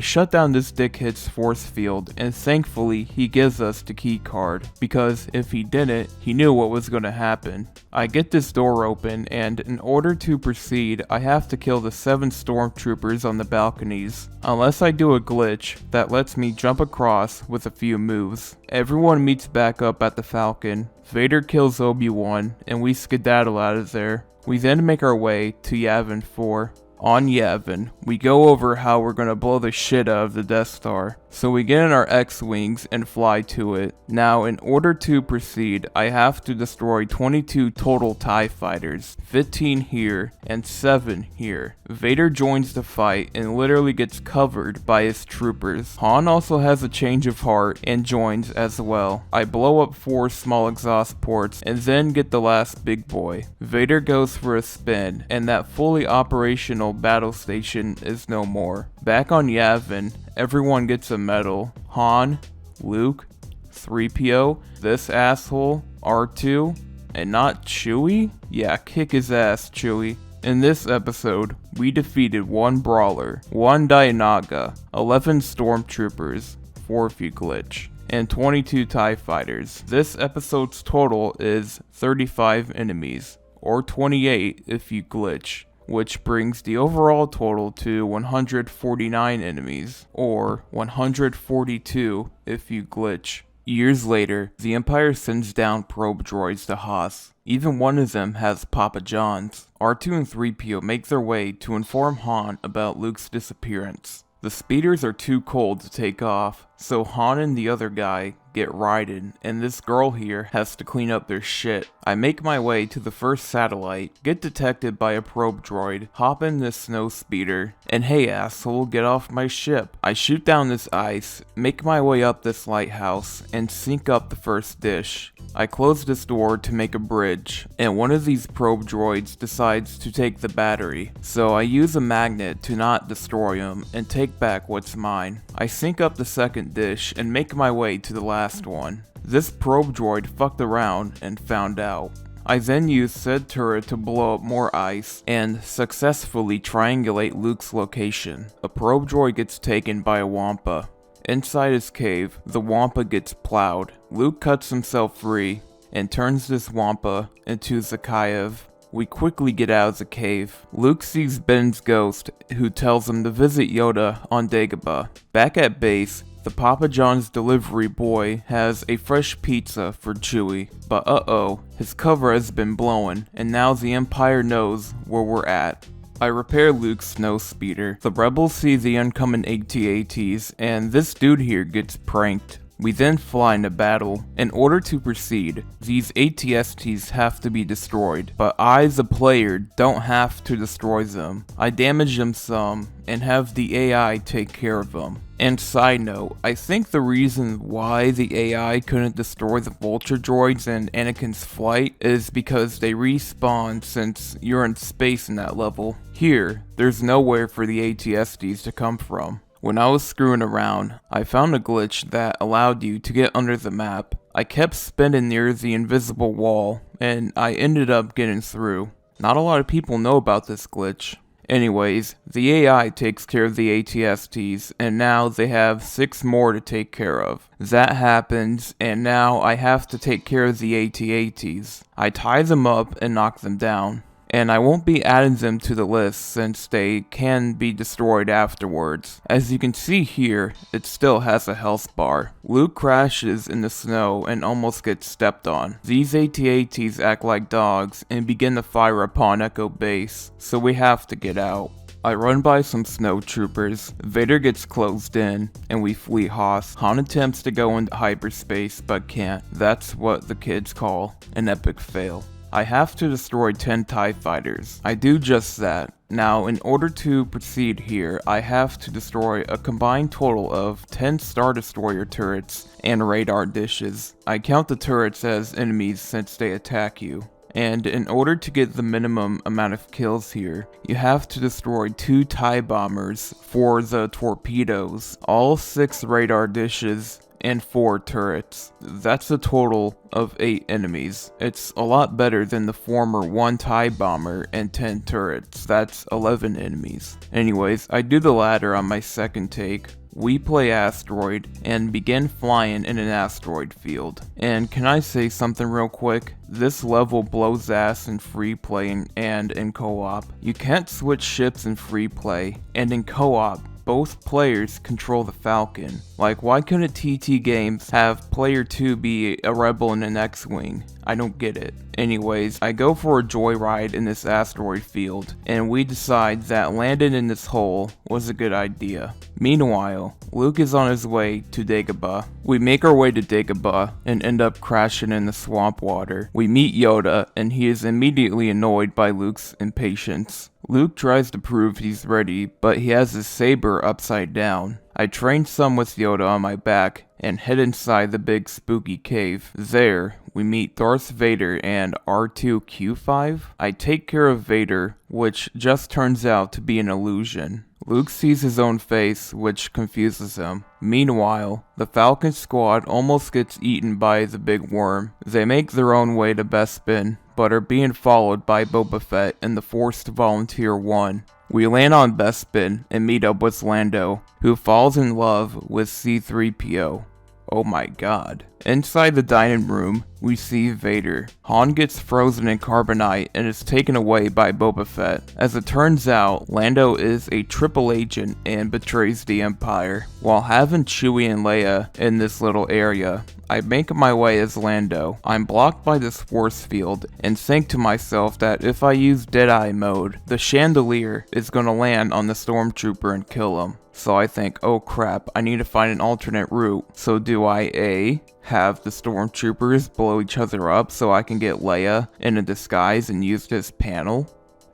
shut down this dickhead's force field, and thankfully he gives us the key card, because if he didn't, he knew what was gonna happen. I get this door open, and in order to proceed, I have to kill the 7 stormtroopers on the balconies, unless I do a glitch that lets me jump across with a few moves. Everyone meets back up at the Falcon. Vader kills Obi-Wan, and we skedaddle out of there. We then make our way to Yavin 4. On Yavin, we go over how we're gonna blow the shit out of the Death Star. So we get in our X-Wings and fly to it. Now, in order to proceed, I have to destroy 22 total TIE fighters, 15 here and 7 here. Vader joins the fight and literally gets covered by his troopers. Han also has a change of heart and joins as well. I blow up 4 small exhaust ports and then get the last big boy. Vader goes for a spin, and that fully operational battle station is no more. Back on Yavin, everyone gets a medal. Han, Luke, 3PO, this asshole, R2, and not Chewie? Yeah, kick his ass, Chewie. In this episode, we defeated 1 brawler, 1 Dianaga, 11 stormtroopers, 4 if you glitch, and 22 TIE fighters. This episode's total is 35 enemies, or 28 if you glitch, which brings the overall total to 149 enemies, or 142 if you glitch. Years later, the Empire sends down probe droids to Hoth. Even one of them has Papa John's. R2 and 3PO make their way to inform Han about Luke's disappearance. The speeders are too cold to take off, so Han and the other guy get riding, and this girl here has to clean up their shit. I make my way to the first satellite, get detected by a probe droid, hop in this snow speeder, and hey asshole, get off my ship. I shoot down this ice, make my way up this lighthouse, and sink up the first dish. I close this door to make a bridge, and one of these probe droids decides to take the battery, so I use a magnet to not destroy him and take back what's mine. I sink up the second dish and make my way to the last one. This probe droid fucked around and found out. I then use said turret to blow up more ice and successfully triangulate Luke's location. A probe droid gets taken by a Wampa. Inside his cave, the Wampa gets plowed. Luke cuts himself free and turns this Wampa into Zakayev. We quickly get out of the cave. Luke sees Ben's ghost, who tells him to visit Yoda on Dagobah. Back at base, the Papa John's delivery boy has a fresh pizza for Chewie, but uh-oh, his cover has been blown, and now the Empire knows where we're at. I repair Luke's snow speeder. The rebels see the incoming AT-ATs, and this dude here gets pranked. We then fly into battle. In order to proceed, these AT-STs have to be destroyed, but I, the player, don't have to destroy them. I damage them some, and have the AI take care of them. And side note, I think the reason why the AI couldn't destroy the Vulture droids in Anakin's flight is because they respawn since you're in space in that level. Here, there's nowhere for the AT-STs to come from. When I was screwing around, I found a glitch that allowed you to get under the map. I kept spinning near the invisible wall, and I ended up getting through. Not a lot of people know about this glitch. Anyways, the AI takes care of the AT-STs, and now they have 6 more to take care of. That happens, and now I have to take care of the AT-ATs. I tie them up and knock them down. And I won't be adding them to the list since they can be destroyed afterwards. As you can see here, it still has a health bar. Luke crashes in the snow and almost gets stepped on. These AT-ATs act like dogs and begin to fire upon Echo Base, so we have to get out. I run by some snow troopers, Vader gets closed in, and we flee Hoth. Han attempts to go into hyperspace but can't. That's what the kids call an epic fail. I have to destroy 10 TIE fighters. I do just that. Now, in order to proceed here, I have to destroy a combined total of 10 Star Destroyer turrets and radar dishes. I count the turrets as enemies since they attack you. And in order to get the minimum amount of kills here, you have to destroy 2 TIE bombers for the torpedoes, all 6 radar dishes, and 4 turrets. That's a total of 8 enemies. It's a lot better than the former 1 TIE bomber and 10 turrets. That's 11 enemies. Anyways, I do the latter on my second take. We play asteroid and begin flying in an asteroid field. And can I say something real quick? This level blows ass in free play and in co-op. You can't switch ships in free play, and in co-op, both players control the Falcon. Like, why couldn't TT Games have player 2 be a rebel in an X-Wing? I don't get it. Anyways, I go for a joyride in this asteroid field, and we decide that landing in this hole was a good idea. Meanwhile, Luke is on his way to Dagobah. We make our way to Dagobah and end up crashing in the swamp water. We meet Yoda, and he is immediately annoyed by Luke's impatience. Luke tries to prove he's ready, but he has his saber upside down. I train some with Yoda on my back and head inside the big spooky cave. There, we meet Darth Vader and R2-Q5. I take care of Vader, which just turns out to be an illusion. Luke sees his own face, which confuses him. Meanwhile, the Falcon squad almost gets eaten by the big worm. They make their own way to Bespin, but are being followed by Boba Fett and the Forced Volunteer 1. We land on Bespin and meet up with Lando, who falls in love with C-3PO. Oh my god. Inside the dining room, we see Vader. Han gets frozen in carbonite and is taken away by Boba Fett. As it turns out, Lando is a triple agent and betrays the Empire. While having Chewie and Leia in this little area, I make my way as Lando. I'm blocked by this force field and think to myself that if I use Deadeye mode, the chandelier is gonna land on the stormtrooper and kill him. So I think, oh crap, I need to find an alternate route. So do I A, have the stormtroopers blow each other up so I can get Leia in a disguise and use this panel?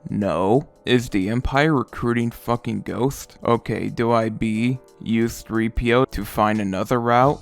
No. Is the Empire recruiting fucking Ghost? Okay, do I B, use 3PO to find another route?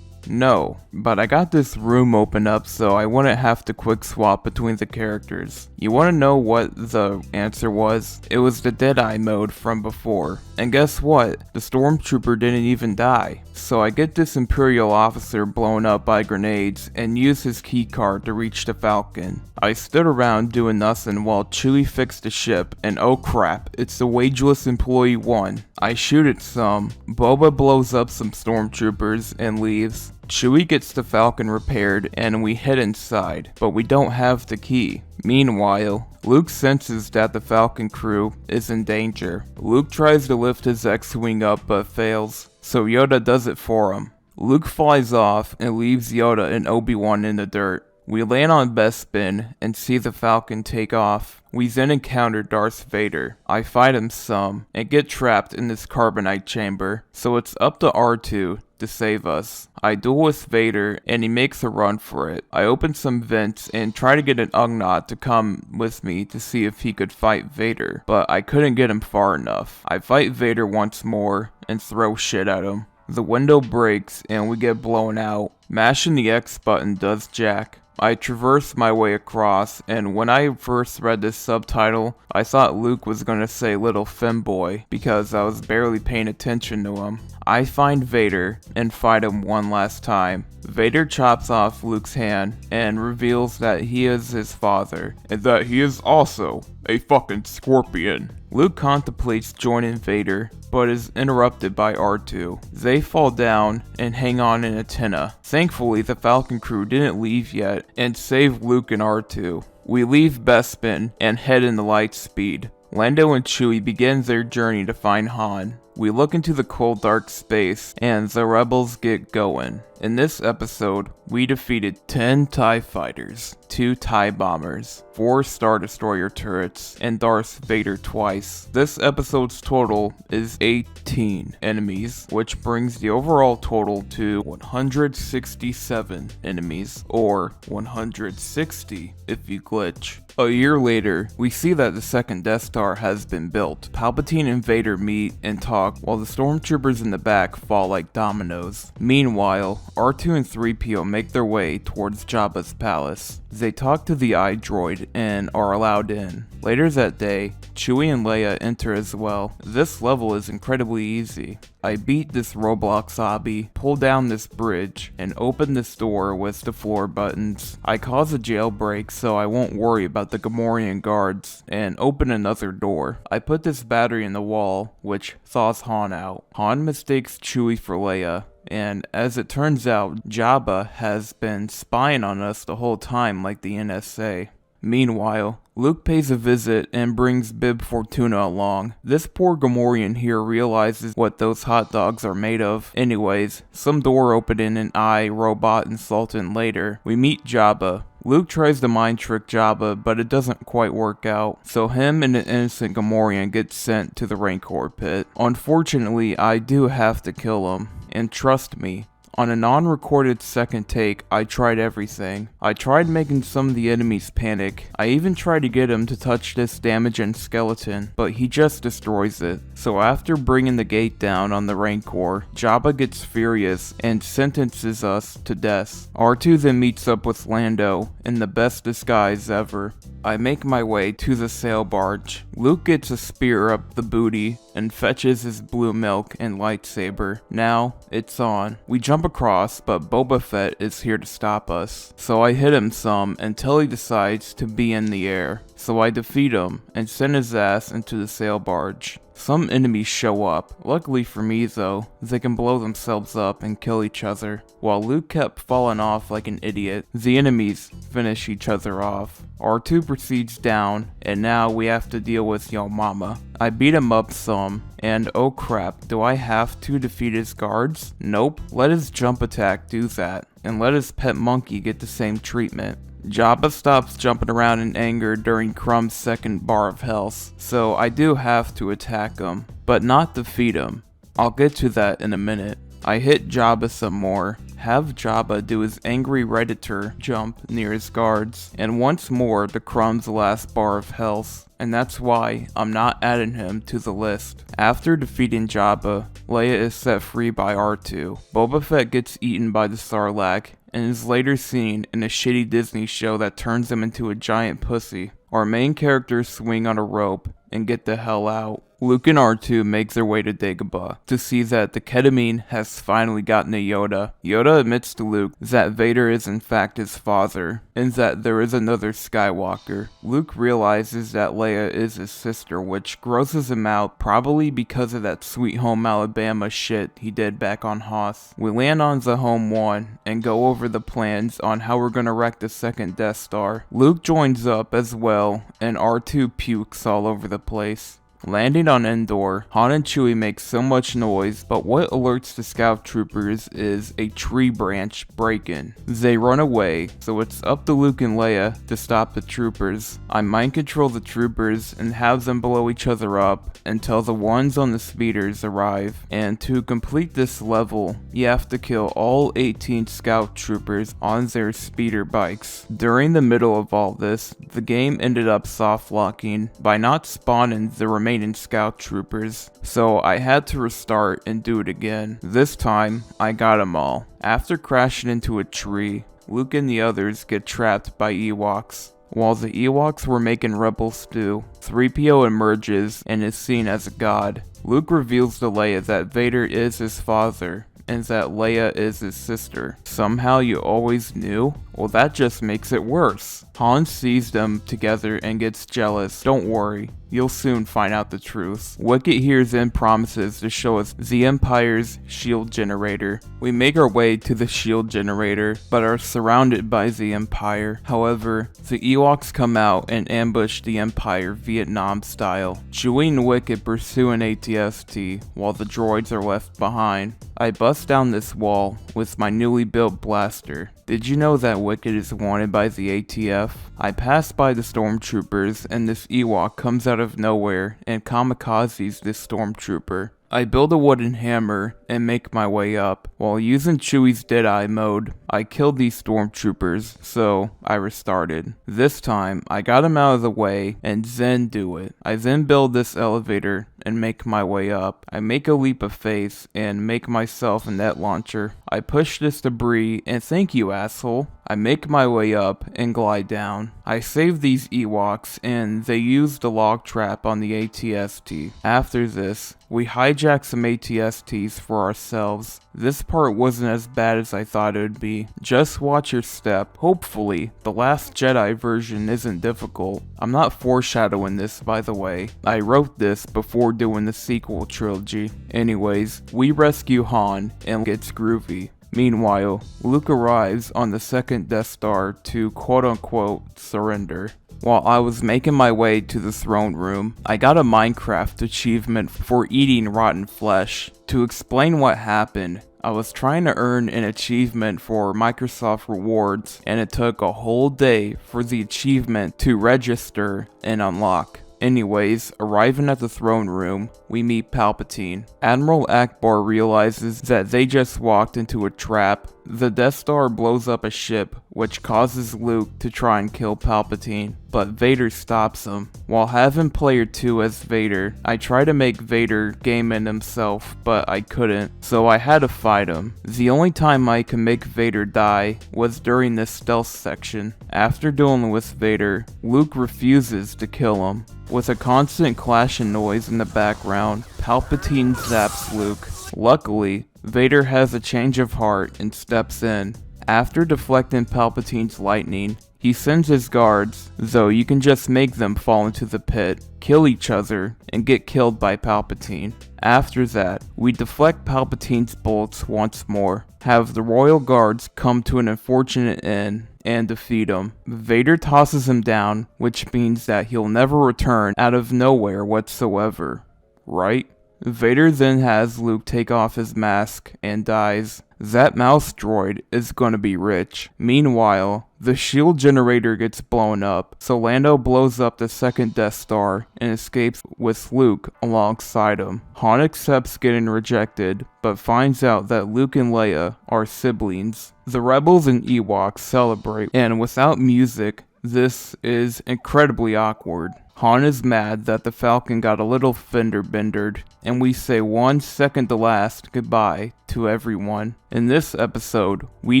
No, but I got this room open up so I wouldn't have to quick swap between the characters. You wanna know what the answer was? It was the Deadeye mode from before. And guess what? The stormtrooper didn't even die. So I get this Imperial officer blown up by grenades and use his keycard to reach the Falcon. I stood around doing nothing while Chewie fixed the ship, and oh crap, it's the Wageless Employee 1. I shoot at some, Boba blows up some stormtroopers and leaves. Chewie gets the Falcon repaired and we head inside, but we don't have the key. Meanwhile, Luke senses that the Falcon crew is in danger. Luke tries to lift his X-Wing up but fails, so Yoda does it for him. Luke flies off and leaves Yoda and Obi-Wan in the dirt. We land on Bespin and see the Falcon take off. We then encounter Darth Vader. I fight him some and get trapped in this carbonite chamber, so it's up to R2 to save us. I duel with Vader and he makes a run for it. I open some vents and try to get an Ugnaught to come with me to see if he could fight Vader, but I couldn't get him far enough. I fight Vader once more and throw shit at him. The window breaks and we get blown out. Mashing the X button does jack. I traverse my way across, and when I first read this subtitle, I thought Luke was gonna say little femboy, because I was barely paying attention to him. I find Vader, and fight him one last time. Vader chops off Luke's hand, and reveals that he is his father, and that he is also a fucking scorpion. Luke contemplates joining Vader, but is interrupted by R2. They fall down and hang on in a antenna. Thankfully, the Falcon crew didn't leave yet and save Luke and R2. We leave Bespin and head in the light speed. Lando and Chewie begin their journey to find Han. We look into the cold dark space and the rebels get going. In this episode, we defeated 10 TIE fighters, 2 TIE bombers, 4 Star Destroyer turrets, and Darth Vader twice. This episode's total is 18 enemies, which brings the overall total to 167 enemies, or 160 if you glitch. A year later, we see that the second Death Star has been built. Palpatine and Vader meet and talk while the stormtroopers in the back fall like dominoes. Meanwhile, R2 and 3PO make their way towards Jabba's palace. They talk to the iDroid and are allowed in. Later that day, Chewie and Leia enter as well. This level is incredibly easy. I beat this Roblox obby, pull down this bridge, and open this door with the floor buttons. I cause a jailbreak so I won't worry about the Gamorrean guards, and open another door. I put this battery in the wall, which thaws Han out. Han mistakes Chewie for Leia, and as it turns out, Jabba has been spying on us the whole time like the NSA. Meanwhile, Luke pays a visit and brings Bib Fortuna along. This poor Gamorrean here realizes what those hot dogs are made of. Anyways, some door opening and robot insulting later, we meet Jabba. Luke tries to mind trick Jabba, but it doesn't quite work out, so him and an innocent Gamorrean get sent to the Rancor pit. Unfortunately, I do have to kill him, and trust me, on a non-recorded second take, I tried everything. I tried making some of the enemies panic. I even tried to get him to touch this damaging skeleton, but he just destroys it. So after bringing the gate down on the Rancor, Jabba gets furious and sentences us to death. R2 then meets up with Lando in the best disguise ever. I make my way to the sail barge. Luke gets a spear up the booty and fetches his blue milk and lightsaber. Now, it's on. We jump across, but Boba Fett is here to stop us. So I hit him some until he decides to be in the air. So I defeat him and send his ass into the sail barge. Some enemies show up. Luckily for me though, they can blow themselves up and kill each other. While Luke kept falling off like an idiot, the enemies finish each other off. R2 proceeds down, and now we have to deal with Yo Mama. I beat him up some, and oh crap, do I have to defeat his guards? Nope, let his jump attack do that, and let his pet monkey get the same treatment. Jabba stops jumping around in anger during Crumb's second bar of health, so I do have to attack him, but not defeat him. I'll get to that in a minute. I hit Jabba some more, have Jabba do his angry Redditor jump near his guards, and once more to Crumb's last bar of health, and that's why I'm not adding him to the list. After defeating Jabba, Leia is set free by R2. Boba Fett gets eaten by the Sarlacc, and is later seen in a shitty Disney show that turns him into a giant pussy. Our main characters swing on a rope and get the hell out. Luke and R2 make their way to Dagobah to see that the ketamine has finally gotten to Yoda. Yoda admits to Luke that Vader is in fact his father, and that there is another Skywalker. Luke realizes that Leia is his sister, which grosses him out, probably because of that Sweet Home Alabama shit he did back on Hoth. We land on Zahome 1 and go over the plans on how we're gonna wreck the second Death Star. Luke joins up as well, and R2 pukes all over the place. Landing on Endor, Han and Chewie make so much noise, but what alerts the scout troopers is a tree branch break-in. They run away, so it's up to Luke and Leia to stop the troopers. I mind control the troopers and have them blow each other up until the ones on the speeders arrive. And to complete this level, you have to kill all 18 scout troopers on their speeder bikes. During the middle of all this, the game ended up soft locking by not spawning the remaining scout troopers, so I had to restart and do it again. This time, I got them all. After crashing into a tree, Luke and the others get trapped by Ewoks. While the Ewoks were making rebel stew, 3PO emerges and is seen as a god. Luke reveals to Leia that Vader is his father, and that Leia is his sister. Somehow you always knew? Well, that just makes it worse. Han sees them together and gets jealous. Don't worry, you'll soon find out the truth. Wicket hears and promises to show us the Empire's shield generator. We make our way to the shield generator, but are surrounded by the Empire. However, the Ewoks come out and ambush the Empire Vietnam style. Chewie and Wicket pursue an AT-ST, while the droids are left behind. I bust down this wall with my newly built blaster. Did you know that Wicket is wanted by the ATF? I pass by the stormtroopers and this Ewok comes out of nowhere and kamikazes this stormtrooper. I build a wooden hammer and make my way up. While using Chewie's Deadeye mode, I killed these stormtroopers, so I restarted. This time, I got him out of the way and then do it. I then build this elevator and make my way up. I make a leap of faith and make myself a net launcher. I push this debris and thank you, asshole. I make my way up and glide down. I save these Ewoks and they use the log trap on the ATST. After this, we hijack some ATSTs for ourselves. This part wasn't as bad as I thought it would be. Just watch your step. Hopefully, the Last Jedi version isn't difficult. I'm not foreshadowing this, by the way. I wrote this before doing the sequel trilogy. Anyways, we rescue Han and it gets groovy. Meanwhile, Luke arrives on the second Death Star to quote-unquote surrender. While I was making my way to the throne room, I got a Minecraft achievement for eating rotten flesh. To explain what happened, I was trying to earn an achievement for Microsoft Rewards, and it took a whole day for the achievement to register and unlock. Anyways, arriving at the throne room, we meet Palpatine. Admiral Akbar realizes that they just walked into a trap. The Death Star blows up a ship, which causes Luke to try and kill Palpatine, but Vader stops him. While having player 2 as Vader, I tried to make Vader game in himself, but I couldn't, so I had to fight him. The only time I could make Vader die was during this stealth section. After dealing with Vader, Luke refuses to kill him. With a constant clashing noise in the background, Palpatine zaps Luke. Luckily, Vader has a change of heart and steps in. After deflecting Palpatine's lightning, he sends his guards, though you can just make them fall into the pit, kill each other, and get killed by Palpatine. After that, we deflect Palpatine's bolts once more, have the royal guards come to an unfortunate end, and defeat him. Vader tosses him down, which means that he'll never return out of nowhere whatsoever. Right? Vader then has Luke take off his mask and dies. That mouse droid is gonna be rich. Meanwhile, the shield generator gets blown up, so Lando blows up the second Death Star and escapes with Luke alongside him. Han accepts getting rejected, but finds out that Luke and Leia are siblings. The Rebels and Ewoks celebrate, and without music, this is incredibly awkward. Han is mad that the Falcon got a little fender bendered, and we say 1 second to last goodbye to everyone. In this episode, we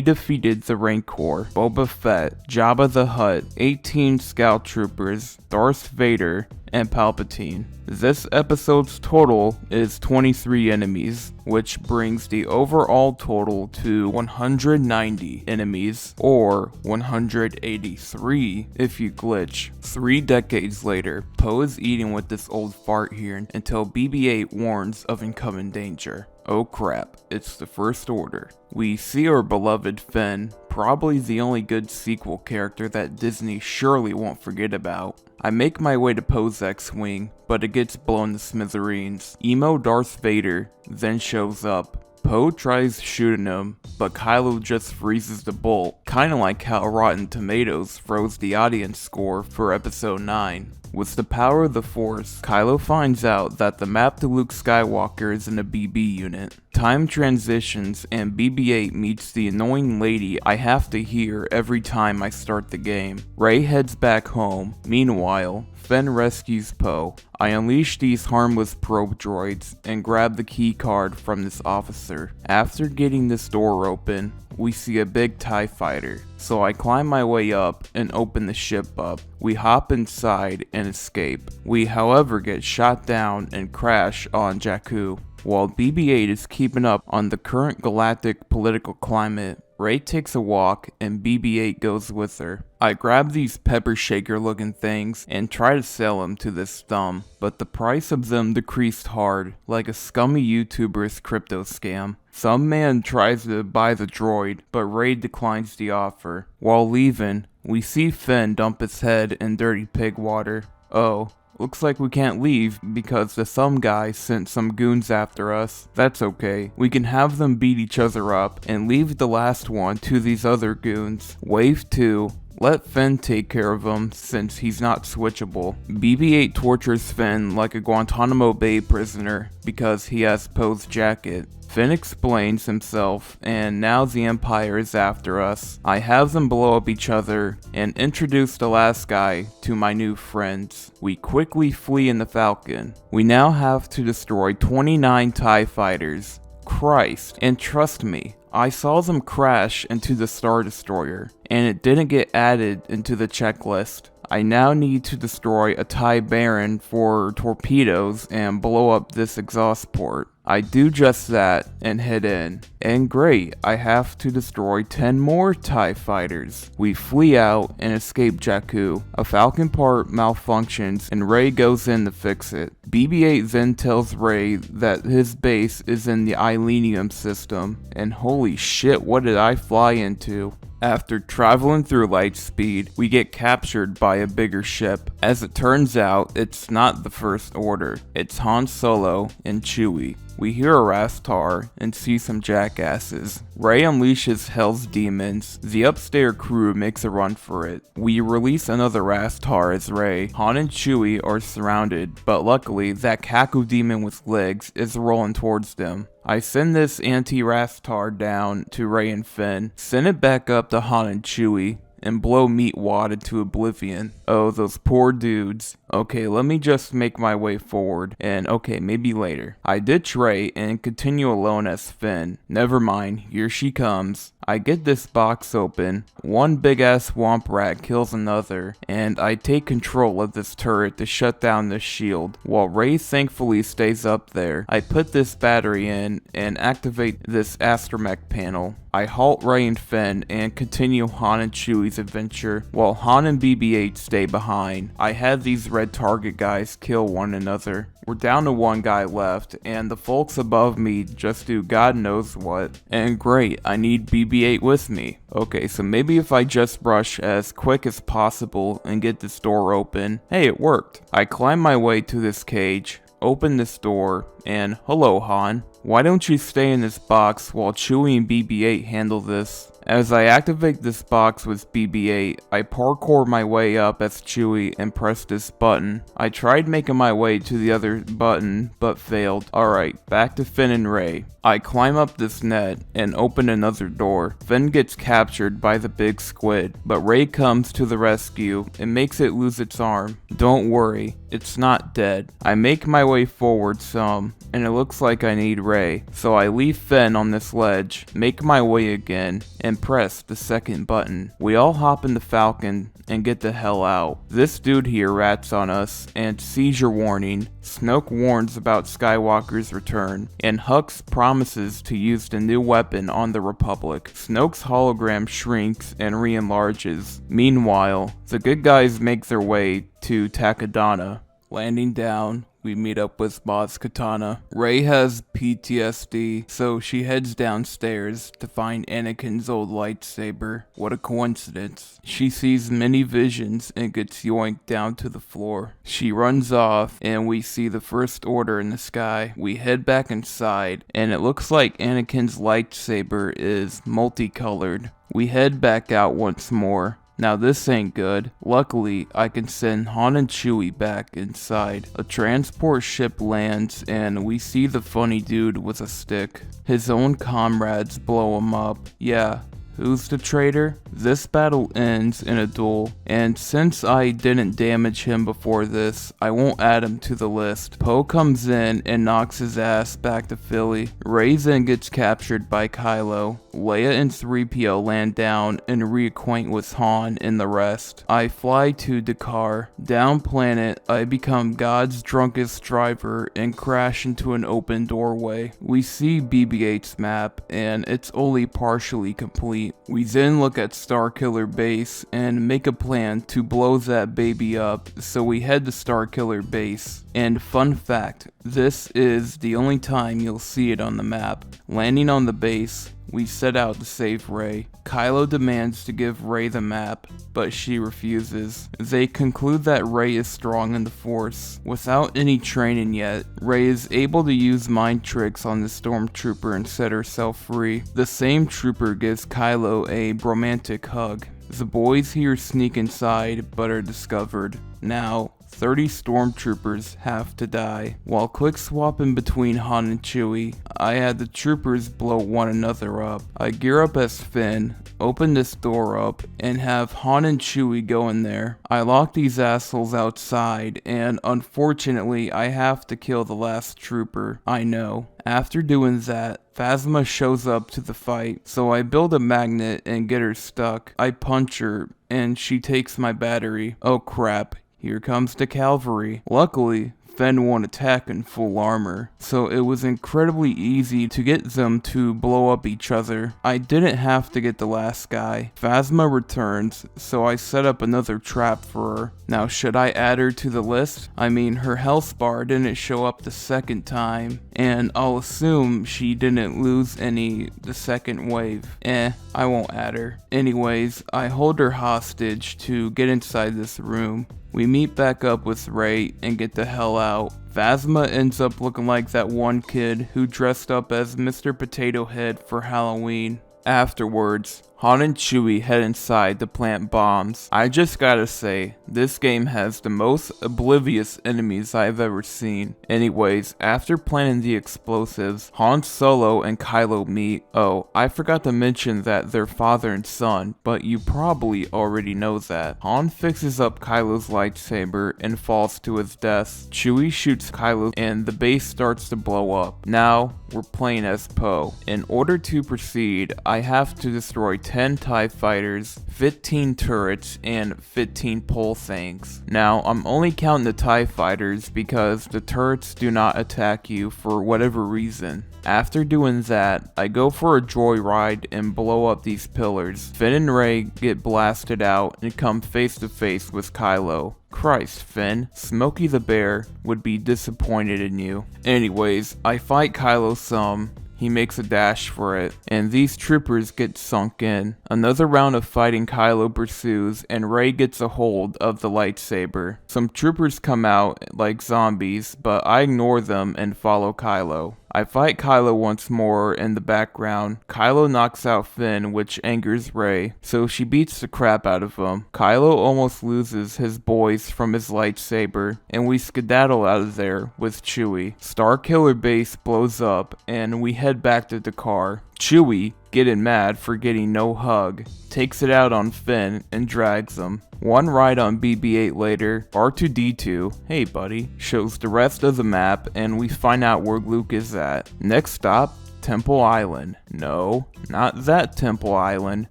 defeated the Rancor, Boba Fett, Jabba the Hutt, 18 Scout Troopers, Darth Vader, and Palpatine. This episode's total is 23 enemies, which brings the overall total to 190 enemies, or 183 if you glitch. 3 decades later, Poe is eating with this old fart here until BB-8 warns of incoming danger. Oh crap, it's the First Order. We see our beloved Finn, probably the only good sequel character that Disney surely won't forget about. I make my way to Poe's X-Wing, but it gets blown to smithereens. Emo Darth Vader then shows up. Poe tries shooting him, but Kylo just freezes the bolt, kinda like how Rotten Tomatoes froze the audience score for episode 9. With the power of the Force, Kylo finds out that the map to Luke Skywalker is in a BB unit. Time transitions and BB-8 meets the annoying lady I have to hear every time I start the game. Rey heads back home. Meanwhile, Finn rescues Poe. I unleash these harmless probe droids and grab the key card from this officer. After getting this door open, we see a big TIE fighter, so I climb my way up and open the ship up. We hop inside and escape. We however get shot down and crash on Jakku. While BB-8 is keeping up on the current galactic political climate, Rey takes a walk and BB-8 goes with her. I grab these pepper shaker looking things and try to sell them to this thumb, but the price of them decreased hard, like a scummy YouTuber's crypto scam. Some man tries to buy the droid, but Rey declines the offer. While leaving, we see Finn dump his head in dirty pig water. Oh, looks like we can't leave because the thumb guy sent some goons after us. That's okay. We can have them beat each other up and leave the last one to these other goons. Wave 2, Let Finn take care of him since he's not switchable. BB-8 tortures Finn like a Guantanamo Bay prisoner because he has Poe's jacket. Finn explains himself, and now the Empire is after us. I have them blow up each other and introduce the last guy to my new friends. We quickly flee in the Falcon. We now have to destroy 29 TIE fighters. Christ, and trust me, I saw them crash into the Star Destroyer, and it didn't get added into the checklist. I now need to destroy a TIE Baron for torpedoes and blow up this exhaust port. I do just that and head in. And great, I have to destroy 10 more TIE fighters. We flee out and escape Jakku. A Falcon part malfunctions and Rey goes in to fix it. BB-8 then tells Rey that his base is in the Ilenium system. And holy shit, what did I fly into? After traveling through light speed, we get captured by a bigger ship. As it turns out, it's not the First Order. It's Han Solo and Chewie. We hear a Rastar and see some jackasses. Rey unleashes Hell's demons. The upstairs crew makes a run for it. We release another Rastar as Rey. Han and Chewie are surrounded, but luckily that Kaku demon with legs is rolling towards them. I send this anti-Rastar down to Rey and Finn, send it back up to Han and Chewie, and blow Meatwad into oblivion. Oh, those poor dudes. Okay, let me just make my way forward, and okay, maybe later. I ditch Rey and continue alone as Finn. Never mind, here she comes. I get this box open, one big ass swamp rat kills another, and I take control of this turret to shut down this shield, while Rey thankfully stays up there. I put this battery in and activate this astromech panel. I halt Rey and Finn and continue Han and Chewie's adventure, while Han and BB-8 stay behind. I had these red target guys kill one another. We're down to one guy left, and the folks above me just do God knows what. And great, I need BB-8 with me. Okay, so maybe if I just rush as quick as possible and get this door open. Hey, it worked. I climb my way to this cage, open this door, and hello Han. Why don't you stay in this box while Chewie and BB-8 handle this? As I activate this box with BB-8, I parkour my way up as Chewie and press this button. I tried making my way to the other button, but failed. Alright, back to Finn and Rey. I climb up this net and open another door. Finn gets captured by the big squid, but Rey comes to the rescue and makes it lose its arm. Don't worry, it's not dead. I make my way forward some, and it looks like I need Rey, so I leave Finn on this ledge, make my way again, and press the second button. We all hop in the Falcon and get the hell out. This dude here rats on us, and seizure warning. Snoke warns about Skywalker's return, and Hux promises to use the new weapon on the Republic. Snoke's hologram shrinks and re-enlarges. Meanwhile, the good guys make their way to Takodana. Landing down, we meet up with Maz Kanata. Rey has PTSD, so she heads downstairs to find Anakin's old lightsaber. What a coincidence. She sees many visions and gets yoinked down to the floor. She runs off, and we see the First Order in the sky. We head back inside, and it looks like Anakin's lightsaber is multicolored. We head back out once more. Now this ain't good. Luckily, I can send Han and Chewie back inside. A transport ship lands and we see the funny dude with a stick. His own comrades blow him up. Yeah, who's the traitor? This battle ends in a duel, and since I didn't damage him before this, I won't add him to the list. Poe comes in and knocks his ass back to Philly. Rey then gets captured by Kylo. Leia and 3PO land down and reacquaint with Han and the rest. I fly to Dakar. Down planet, I become God's drunkest driver and crash into an open doorway. We see BB-8's map, and it's only partially complete. We then look at Starkiller Base and make a plan to blow that baby up, so we head to Starkiller Base. And fun fact, this is the only time you'll see it on the map. Landing on the base, we set out to save Rey. Kylo demands to give Rey the map, but she refuses. They conclude that Rey is strong in the Force. Without any training yet, Rey is able to use mind tricks on the stormtrooper and set herself free. The same trooper gives Kylo a romantic hug. The boys here sneak inside but are discovered. Now, 30 stormtroopers have to die. While quick swapping between Han and Chewie, I had the troopers blow one another up. I gear up as Finn, open this door up, and have Han and Chewie go in there. I lock these assholes outside, and unfortunately I have to kill the last trooper. I know. After doing that, Phasma shows up to the fight, so I build a magnet and get her stuck. I punch her, and she takes my battery. Oh crap. Here comes the cavalry. Luckily, Fenn won't attack in full armor, so it was incredibly easy to get them to blow up each other. I didn't have to get the last guy. Phasma returns, so I set up another trap for her. Now should I add her to the list? I mean, her health bar didn't show up the second time, and I'll assume she didn't lose any the second wave. I won't add her. Anyways, I hold her hostage to get inside this room. We meet back up with Rey and get the hell out. Phasma ends up looking like that one kid who dressed up as Mr. Potato Head for Halloween. Afterwards, Han and Chewie head inside to plant bombs. I just gotta say, this game has the most oblivious enemies I've ever seen. Anyways, after planting the explosives, Han Solo and Kylo meet. Oh, I forgot to mention that they're father and son, but you probably already know that. Han fixes up Kylo's lightsaber and falls to his death. Chewie shoots Kylo and the base starts to blow up. Now, we're playing as Poe. In order to proceed, I have to destroy 10 TIE fighters, 15 turrets, and 15 pole things. Now, I'm only counting the TIE fighters because the turrets do not attack you for whatever reason. After doing that, I go for a joyride and blow up these pillars. Finn and Rey get blasted out and come face to face with Kylo. Christ, Finn, Smokey the Bear would be disappointed in you. Anyways, I fight Kylo some. He makes a dash for it, and these troopers get sunk in. Another round of fighting Kylo pursues, and Rey gets a hold of the lightsaber. Some troopers come out like zombies, but I ignore them and follow Kylo. I fight Kylo once more in the background. Kylo knocks out Finn, which angers Rey, so she beats the crap out of him. Kylo almost loses his boys from his lightsaber, and we skedaddle out of there with Chewie. Starkiller Base blows up, and we head back to the car. Chewie, getting mad for getting no hug, takes it out on Finn and drags him. One ride on BB-8 later, R2-D2, hey buddy, shows the rest of the map and we find out where Luke is at. Next stop, Temple Island. No, not that Temple Island,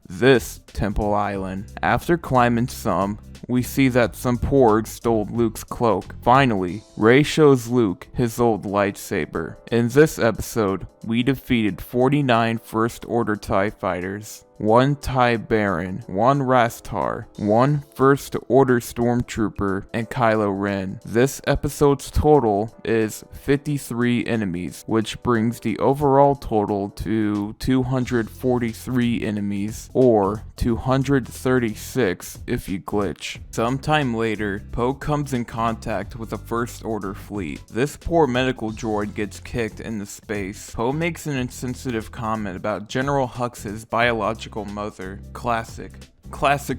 this Temple Island. After climbing some, we see that some porgs stole Luke's cloak. Finally, Rey shows Luke his old lightsaber. In this episode, we defeated 49 First Order TIE fighters, 1 TIE Baron, 1 Rastar, 1 First Order Stormtrooper, and Kylo Ren. This episode's total is 53 enemies, which brings the overall total to 243 enemies, or 236 if you glitch. Sometime later, Poe comes in contact with a First Order fleet. This poor medical droid gets kicked into space. Poe makes an insensitive comment about General Hux's biological mother. Classic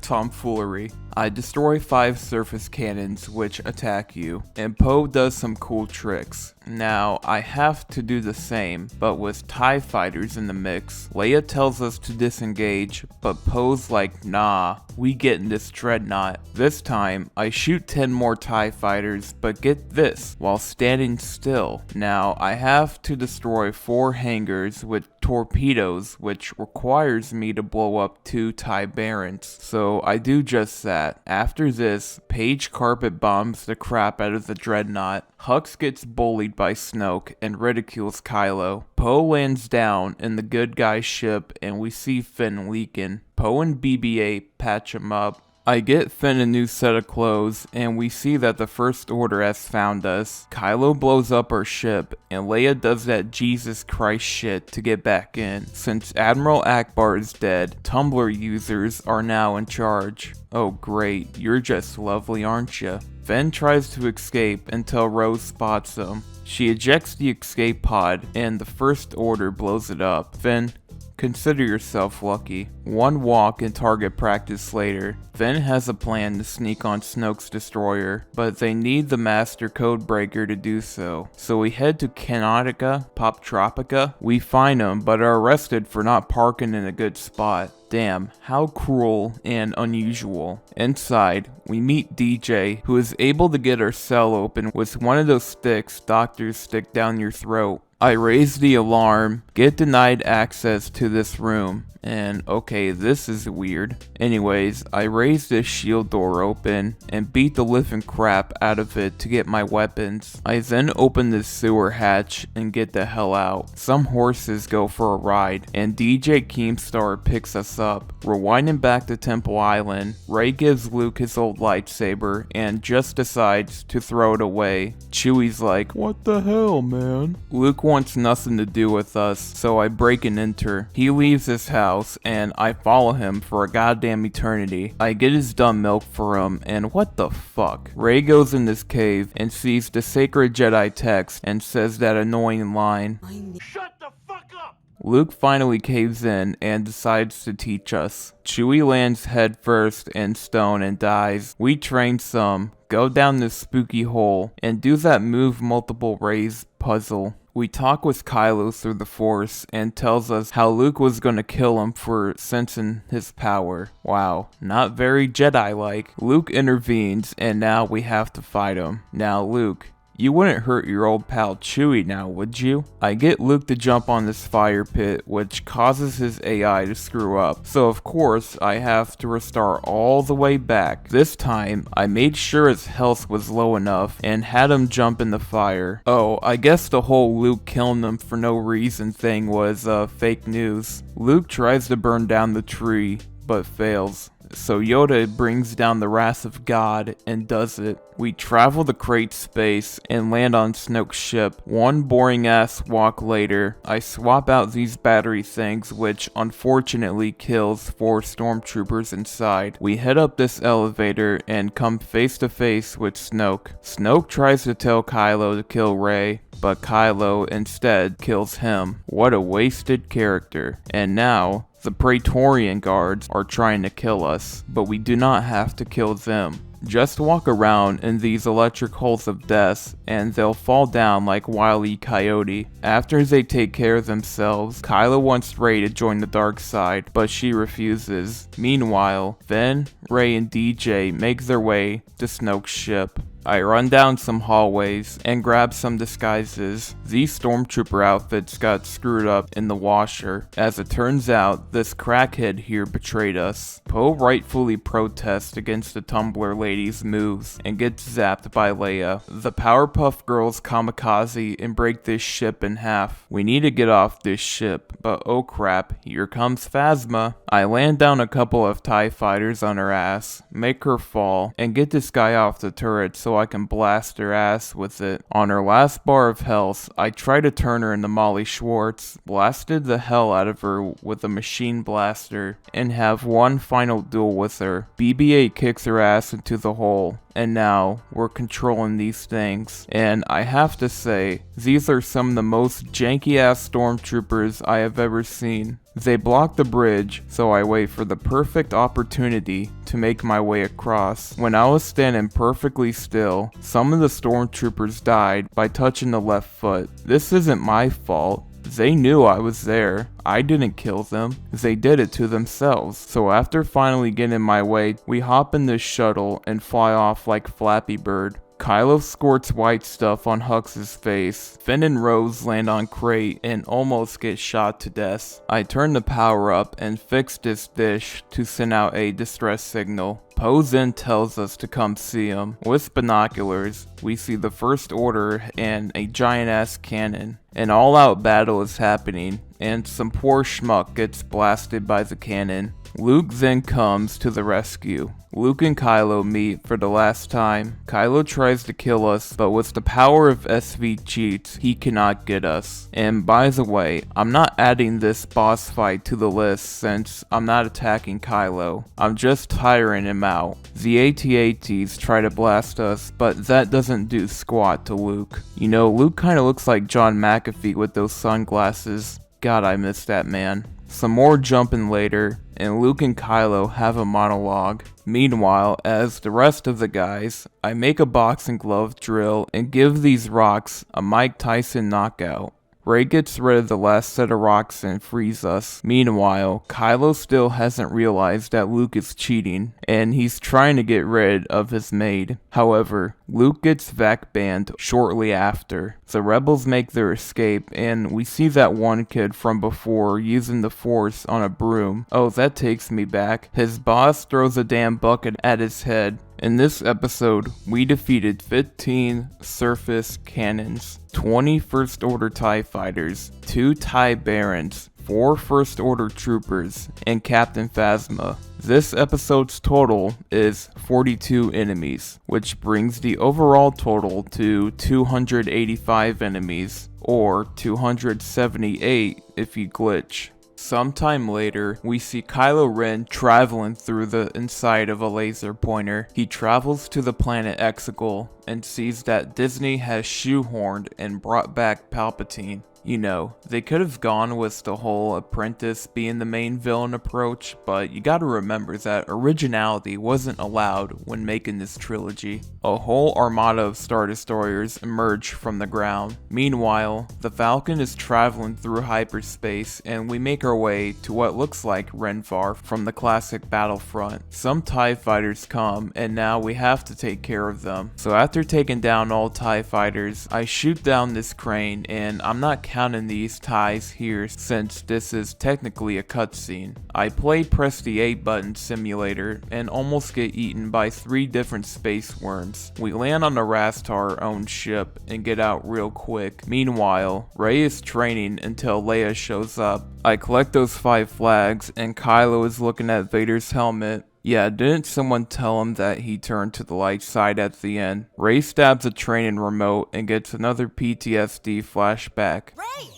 tomfoolery. I destroy 5 surface cannons which attack you, and Poe does some cool tricks. Now, I have to do the same, but with TIE fighters in the mix. Leia tells us to disengage, but Poe's like, nah, we get in this dreadnought. This time, I shoot 10 more TIE fighters, but get this, while standing still. Now, I have to destroy 4 hangars with torpedoes, which requires me to blow up 2 TIE Barons, so I do just that. After this, Paige carpet bombs the crap out of the dreadnought. Hux gets bullied by Snoke and ridicules Kylo. Poe lands down in the good guy's ship and we see Finn leaking. Poe and BB-8 patch him up. I get Finn a new set of clothes, and we see that the First Order has found us. Kylo blows up our ship, and Leia does that Jesus Christ shit to get back in. Since Admiral Akbar is dead, Tumblr users are now in charge. Oh great, you're just lovely, aren't ya? Finn tries to escape until Rose spots him. She ejects the escape pod, and the First Order blows it up. Finn, Consider yourself lucky. One walk and target practice later, Finn has a plan to sneak on Snoke's destroyer, but they need the master codebreaker to do so. So we head to Canonica, Poptropica. We find him, but are arrested for not parking in a good spot. Damn, how cruel and unusual. Inside, we meet DJ, who is able to get our cell open with one of those sticks doctors stick down your throat. I raise the alarm, get denied access to this room, and okay, this is weird. Anyways, I raise this shield door open and beat the living crap out of it to get my weapons. I then open the sewer hatch and get the hell out. Some horses go for a ride, and DJ Keemstar picks us up. Rewinding back to Temple Island, Rey gives Luke his old lightsaber and just decides to throw it away. Chewie's like, "What the hell, man?" Luke wants nothing to do with us, so I break and enter. He leaves his house, and I follow him for a goddamn eternity. I get his dumb milk for him, and what the fuck? Rey goes in this cave and sees the sacred Jedi text and says that annoying line. Shut the fuck up! Luke finally caves in and decides to teach us. Chewie lands head first in stone and dies. We train some, go down this spooky hole, and do that move multiple Reys puzzle. We talk with Kylo through the Force and tells us how Luke was gonna kill him for sensing his power. Wow, not very Jedi-like. Luke intervenes and now we have to fight him. Now Luke, you wouldn't hurt your old pal Chewie now, would you? I get Luke to jump on this fire pit, which causes his AI to screw up. So of course, I have to restart all the way back. This time, I made sure his health was low enough and had him jump in the fire. Oh, I guess the whole Luke killing them for no reason thing was fake news. Luke tries to burn down the tree, but fails. So Yoda brings down the wrath of God and does it. We travel to Crate space and land on Snoke's ship. One boring ass walk later, I swap out these battery things, which unfortunately kills 4 stormtroopers inside. We head up this elevator and come face to face with Snoke. Snoke tries to tell Kylo to kill Rey, but Kylo instead kills him. What a wasted character. And now, the Praetorian guards are trying to kill us, but we do not have to kill them. Just walk around in these electric holes of death and they'll fall down like Wile E. Coyote. After they take care of themselves, Kylo wants Rey to join the dark side, but she refuses. Meanwhile, Finn, Rey, and DJ make their way to Snoke's ship. I run down some hallways and grab some disguises. These stormtrooper outfits got screwed up in the washer. As it turns out, this crackhead here betrayed us. Poe rightfully protests against the Tumbler lady's moves and gets zapped by Leia. The Powerpuff Girls kamikaze and break this ship in half. We need to get off this ship, but oh crap, here comes Phasma. I land down a couple of TIE fighters on her ass, make her fall, and get this guy off the turret so I can blast her ass with it. On her last bar of health, I try to turn her into Molly Schwartz, blasted the hell out of her with a machine blaster, and have one final duel with her. BB-8 kicks her ass into the hole, and now we're controlling these things. And I have to say, these are some of the most janky ass stormtroopers I have ever seen. They block the bridge, so I wait for the perfect opportunity to make my way across. When I was standing perfectly still, some of the stormtroopers died by touching the left foot. This isn't my fault. They knew I was there. I didn't kill them. They did it to themselves. So after finally getting my way, we hop in this shuttle and fly off like Flappy Bird. Kylo squirts white stuff on Hux's face. Finn and Rose land on Crate and almost get shot to death. I turn the power up and fix this dish to send out a distress signal. Poe then tells us to come see him. With binoculars, we see the First Order and a giant-ass cannon. An all-out battle is happening, and some poor schmuck gets blasted by the cannon. Luke then comes to the rescue. Luke and Kylo meet for the last time. Kylo tries to kill us, but with the power of SV cheats, he cannot get us. And by the way, I'm not adding this boss fight to the list since I'm not attacking Kylo. I'm just tiring him out. The AT-ATs try to blast us, but that doesn't do squat to Luke. You know, Luke kinda looks like John McAfee with those sunglasses. God, I miss that man. Some more jumping later, and Luke and Kylo have a monologue. Meanwhile, as the rest of the guys, I make a boxing glove drill and give these rocks a Mike Tyson knockout. Rey gets rid of the last set of rocks and frees us. Meanwhile, Kylo still hasn't realized that Luke is cheating, and he's trying to get rid of his maid. However, Luke gets vac banned shortly after. The rebels make their escape, and we see that one kid from before using the Force on a broom. Oh, that takes me back. His boss throws a damn bucket at his head. In this episode, we defeated 15 surface cannons, 20 First Order TIE fighters, 2 TIE Barons, 4 First Order troopers, and Captain Phasma. This episode's total is 42 enemies, which brings the overall total to 285 enemies, or 278 if you glitch. Sometime later, we see Kylo Ren traveling through the inside of a laser pointer. He travels to the planet Exegol and sees that Disney has shoehorned and brought back Palpatine. You know, they could have gone with the whole apprentice being the main villain approach, but you gotta remember that originality wasn't allowed when making this trilogy. A whole armada of Star Destroyers emerge from the ground. Meanwhile, the Falcon is traveling through hyperspace, and we make our way to what looks like Renfar from the classic Battlefront. Some TIE fighters come, and now we have to take care of them. So after taking down all TIE fighters, I shoot down this crane, and I'm not counting these TIEs here since this is technically a cutscene. I press the A button simulator and almost get eaten by 3 different space worms. We land on the Rastar-owned ship and get out real quick. Meanwhile, Rey is training until Leia shows up. I collect those 5 flags and Kylo is looking at Vader's helmet. Yeah, didn't someone tell him that he turned to the light side at the end? Rey stabs a training remote and gets another PTSD flashback. Rey!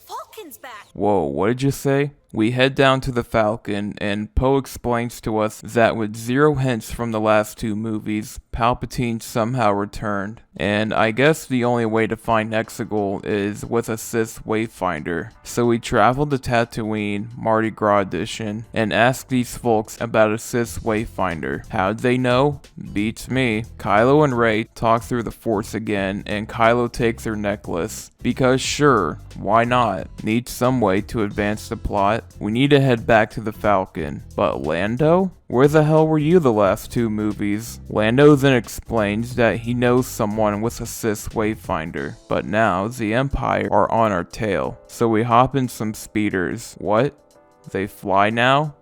Falcon's back! Whoa, what did you say? We head down to the Falcon, and Poe explains to us that with 0 hints from the last 2 movies, Palpatine somehow returned. And I guess the only way to find Exegol is with a Sith Wayfinder. So we travel to Tatooine, Mardi Gras edition, and ask these folks about a Sith Wayfinder. How'd they know? Beats me. Kylo and Rey talk through the Force again, and Kylo takes her necklace. Because sure, why not? Need some way to advance the plot. We need to head back to the Falcon. But Lando? Where the hell were you the last 2 movies? Lando then explains that he knows someone with a Sith Wayfinder, but now the Empire are on our tail. So we hop in some speeders. What? They fly now?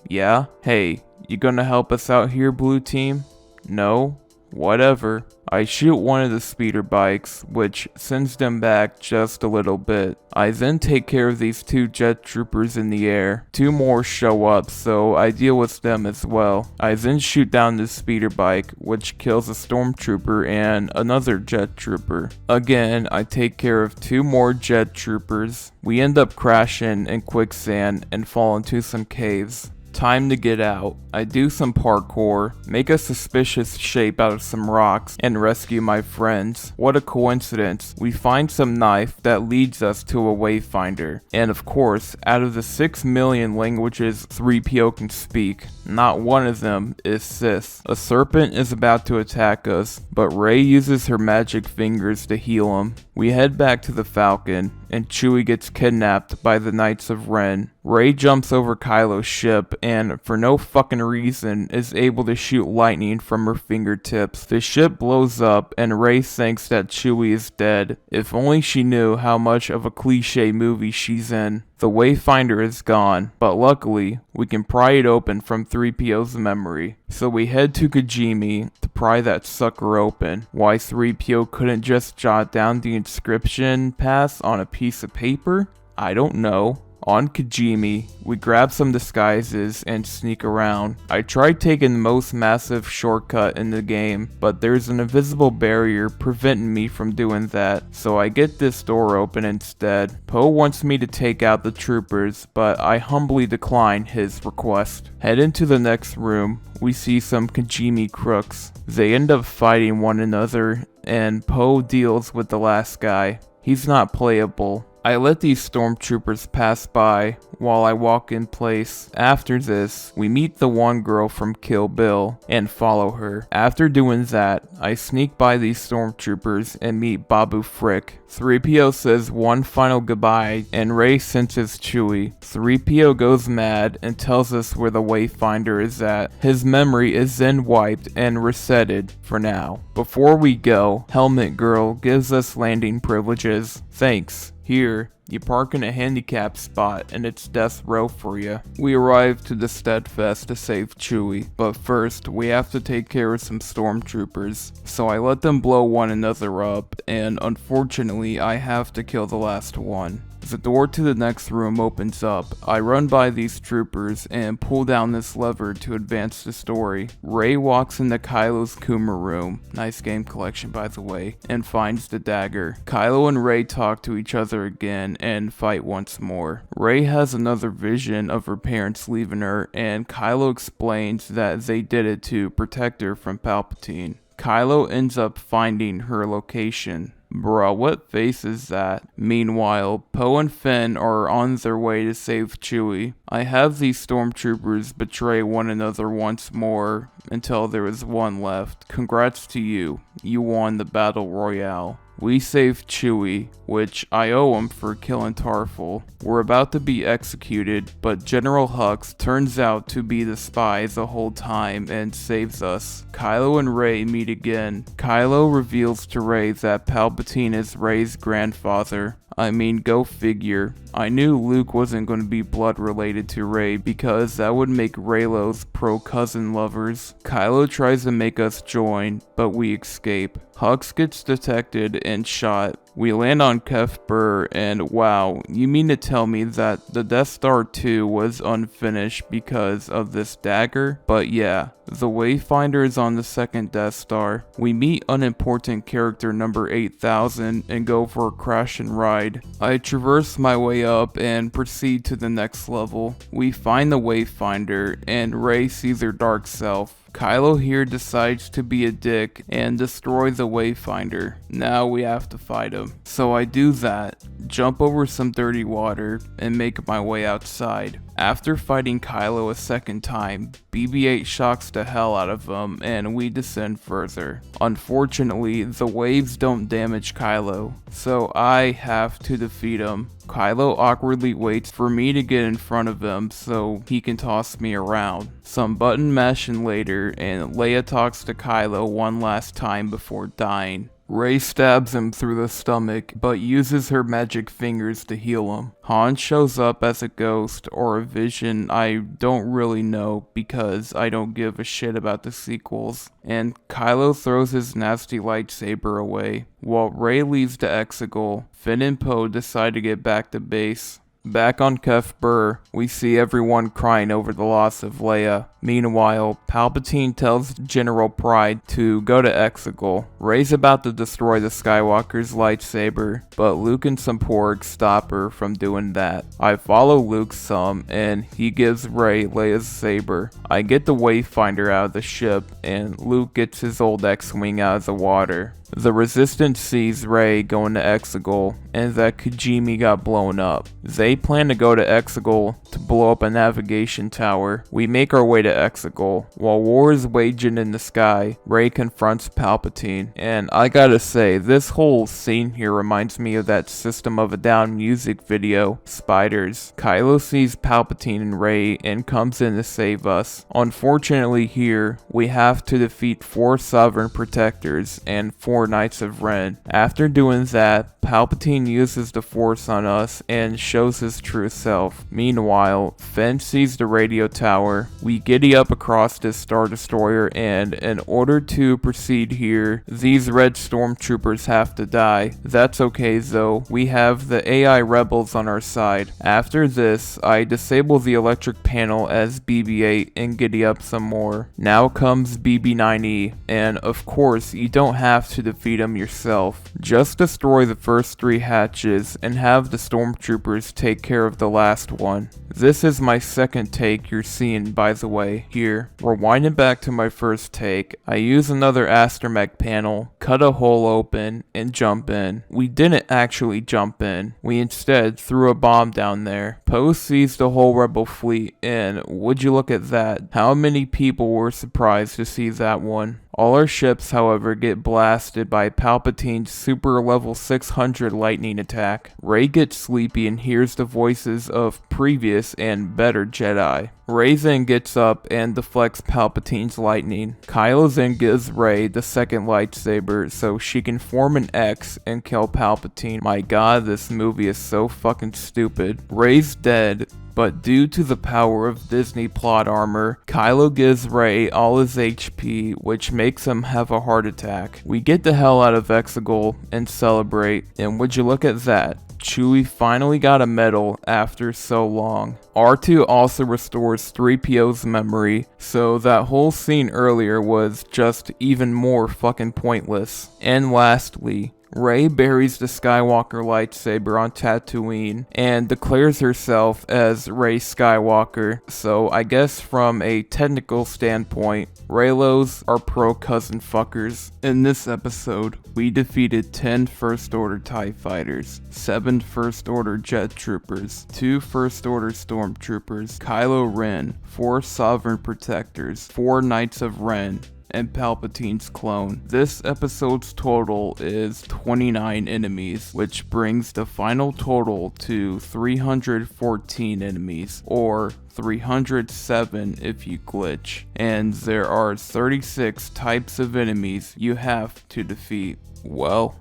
Yeah? Hey, you gonna help us out here, Blue Team? No? Whatever. I shoot one of the speeder bikes, which sends them back just a little bit. I then take care of these 2 jet troopers in the air. 2 more show up, so I deal with them as well. I then shoot down the speeder bike, which kills a stormtrooper and another jet trooper. Again, I take care of 2 more jet troopers. We end up crashing in quicksand and fall into some caves. Time to get out. I do some parkour, make a suspicious shape out of some rocks, and rescue my friends. What a coincidence. We find some knife that leads us to a wayfinder. And of course, out of the 6 million languages 3PO can speak, not one of them is Sith. A serpent is about to attack us, but Rey uses her magic fingers to heal him. We head back to the Falcon, and Chewie gets kidnapped by the Knights of Ren. Rey jumps over Kylo's ship and, for no fucking reason, is able to shoot lightning from her fingertips. The ship blows up and Rey thinks that Chewie is dead. If only she knew how much of a cliche movie she's in. The Wayfinder is gone, but luckily, we can pry it open from 3PO's memory. So we head to Kijimi to pry that sucker open. Why 3PO couldn't just jot down the inscription pass on a piece of paper? I don't know. On Kijimi, we grab some disguises and sneak around. I tried taking the most massive shortcut in the game, but there's an invisible barrier preventing me from doing that, so I get this door open instead. Poe wants me to take out the troopers, but I humbly decline his request. Head into the next room, we see some Kijimi crooks. They end up fighting one another, and Poe deals with the last guy. He's not playable. I let these stormtroopers pass by while I walk in place. After this, we meet the one girl from Kill Bill and follow her. After doing that, I sneak by these stormtroopers and meet Babu Frick. 3PO says one final goodbye and Rey senses Chewie. 3PO goes mad and tells us where the Wayfinder is at. His memory is then wiped and resetted for now. Before we go, Helmet Girl gives us landing privileges. Thanks. Here, you park in a handicap spot and it's death row for you. We arrive to the Steadfast to save Chewie, but first we have to take care of some stormtroopers. So I let them blow one another up, and unfortunately I have to kill the last one. The door to the next room opens up. I run by these troopers and pull down this lever to advance the story. Rey walks into Kylo's Kuma room, nice game collection by the way, and finds the dagger. Kylo and Rey talk to each other again and fight once more. Rey has another vision of her parents leaving her, and Kylo explains that they did it to protect her from Palpatine. Kylo ends up finding her location. Bruh, what face is that? Meanwhile, Poe and Finn are on their way to save Chewie. I have these stormtroopers betray one another once more until there is one left. Congrats to you. You won the battle royale. We saved Chewie, which I owe him for killing Tarful. We're about to be executed, but General Hux turns out to be the spy the whole time and saves us. Kylo and Rey meet again. Kylo reveals to Rey that Palpatine is Rey's grandfather. I mean, go figure. I knew Luke wasn't going to be blood related to Rey because that would make Reylos pro-cousin lovers. Kylo tries to make us join, but we escape. Hux gets detected and shot. We land on Kef Bir, and wow, you mean to tell me that the Death Star 2 was unfinished because of this dagger? But yeah, the Wayfinder is on the second Death Star. We meet unimportant character number 8000 and go for a crash and ride. I traverse my way up and proceed to the next level. We find the Wayfinder, and Rey sees her dark self. Kylo here decides to be a dick and destroy the Wayfinder. Now we have to fight him. So I do that, jump over some dirty water, and make my way outside. After fighting Kylo a second time, BB-8 shocks the hell out of him and we descend further. Unfortunately, the waves don't damage Kylo, so I have to defeat him. Kylo awkwardly waits for me to get in front of him so he can toss me around. Some button mashing later, and Leia talks to Kylo one last time before dying. Rey stabs him through the stomach, but uses her magic fingers to heal him. Han shows up as a ghost or a vision, I don't really know because I don't give a shit about the sequels. And Kylo throws his nasty lightsaber away. While Rey leaves to Exegol, Finn and Poe decide to get back to base. Back on Kef Bir, we see everyone crying over the loss of Leia. Meanwhile, Palpatine tells General Pride to go to Exegol. Rey's about to destroy the Skywalker's lightsaber, but Luke and some porgs stop her from doing that. I follow Luke some, and he gives Rey Leia's saber. I get the Wayfinder out of the ship, and Luke gets his old X-Wing out of the water. The Resistance sees Rey going to Exegol, and that Kijimi got blown up. They plan to go to Exegol to blow up a navigation tower. We make our way to Exegol. While war is waging in the sky, Rey confronts Palpatine, and I gotta say, this whole scene here reminds me of that System of a Down music video, Spiders. Kylo sees Palpatine and Rey and comes in to save us. Unfortunately here, we have to defeat 4 Sovereign Protectors and 4 Knights of Ren. After doing that, Palpatine uses the Force on us and shows his true self. Meanwhile, Finn sees the radio tower. We giddy up across this Star Destroyer, and in order to proceed here, these red stormtroopers have to die. That's okay though, we have the AI rebels on our side. After this, I disable the electric panel as BB-8 and giddy up some more. Now comes BB-9E, and of course, you don't have to defeat him yourself. Just destroy the first 3 hatches and have the stormtroopers take care of the last one. This is my second take you're seeing, by the way, here. Rewinding back to my first take, I use another astromech panel, cut a hole open, and jump in. We didn't actually jump in, we instead threw a bomb down there. Poe sees the whole rebel fleet, and would you look at that, how many people were surprised to see that one. All our ships, however, get blasted by Palpatine's super level 600 lightning attack. Rey gets sleepy and hears the voices of previous and better Jedi. Rey then gets up and deflects Palpatine's lightning. Kylo then gives Rey the second lightsaber so she can form an X and kill Palpatine. My god, this movie is so fucking stupid. Rey's dead, but due to the power of Disney plot armor, Kylo gives Rey all his HP, which makes him have a heart attack. We get the hell out of Exegol and celebrate, and would you look at that? Chewie finally got a medal after so long. R2 also restores 3PO's memory, so that whole scene earlier was just even more fucking pointless. And lastly, Rey buries the Skywalker lightsaber on Tatooine and declares herself as Rey Skywalker, so I guess from a technical standpoint, Reylos are pro-cousin fuckers. In this episode, we defeated 10 First Order TIE Fighters, 7 First Order Jet Troopers, 2 First Order Stormtroopers, Kylo Ren, 4 Sovereign Protectors, 4 Knights of Ren, and Palpatine's clone. This episode's total is 29 enemies, which brings the final total to 314 enemies, or 307 if you glitch. And there are 36 types of enemies you have to defeat. Well,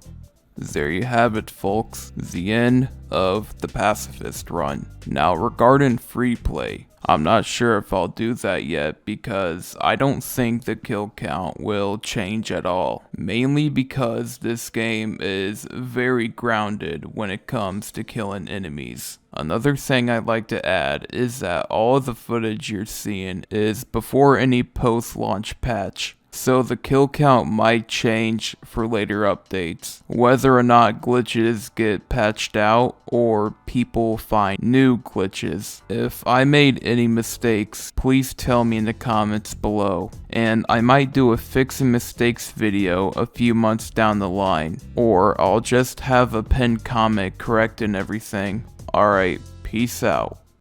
there you have it, folks. The end of the Pacifist run. Now regarding free play, I'm not sure if I'll do that yet because I don't think the kill count will change at all. Mainly because this game is very grounded when it comes to killing enemies. Another thing I'd like to add is that all of the footage you're seeing is before any post-launch patch. So the kill count might change for later updates, whether or not glitches get patched out or people find new glitches. If I made any mistakes, please tell me in the comments below, and I might do a fixing mistakes video a few months down the line, or I'll just have a pinned comment correcting everything. Alright, peace out.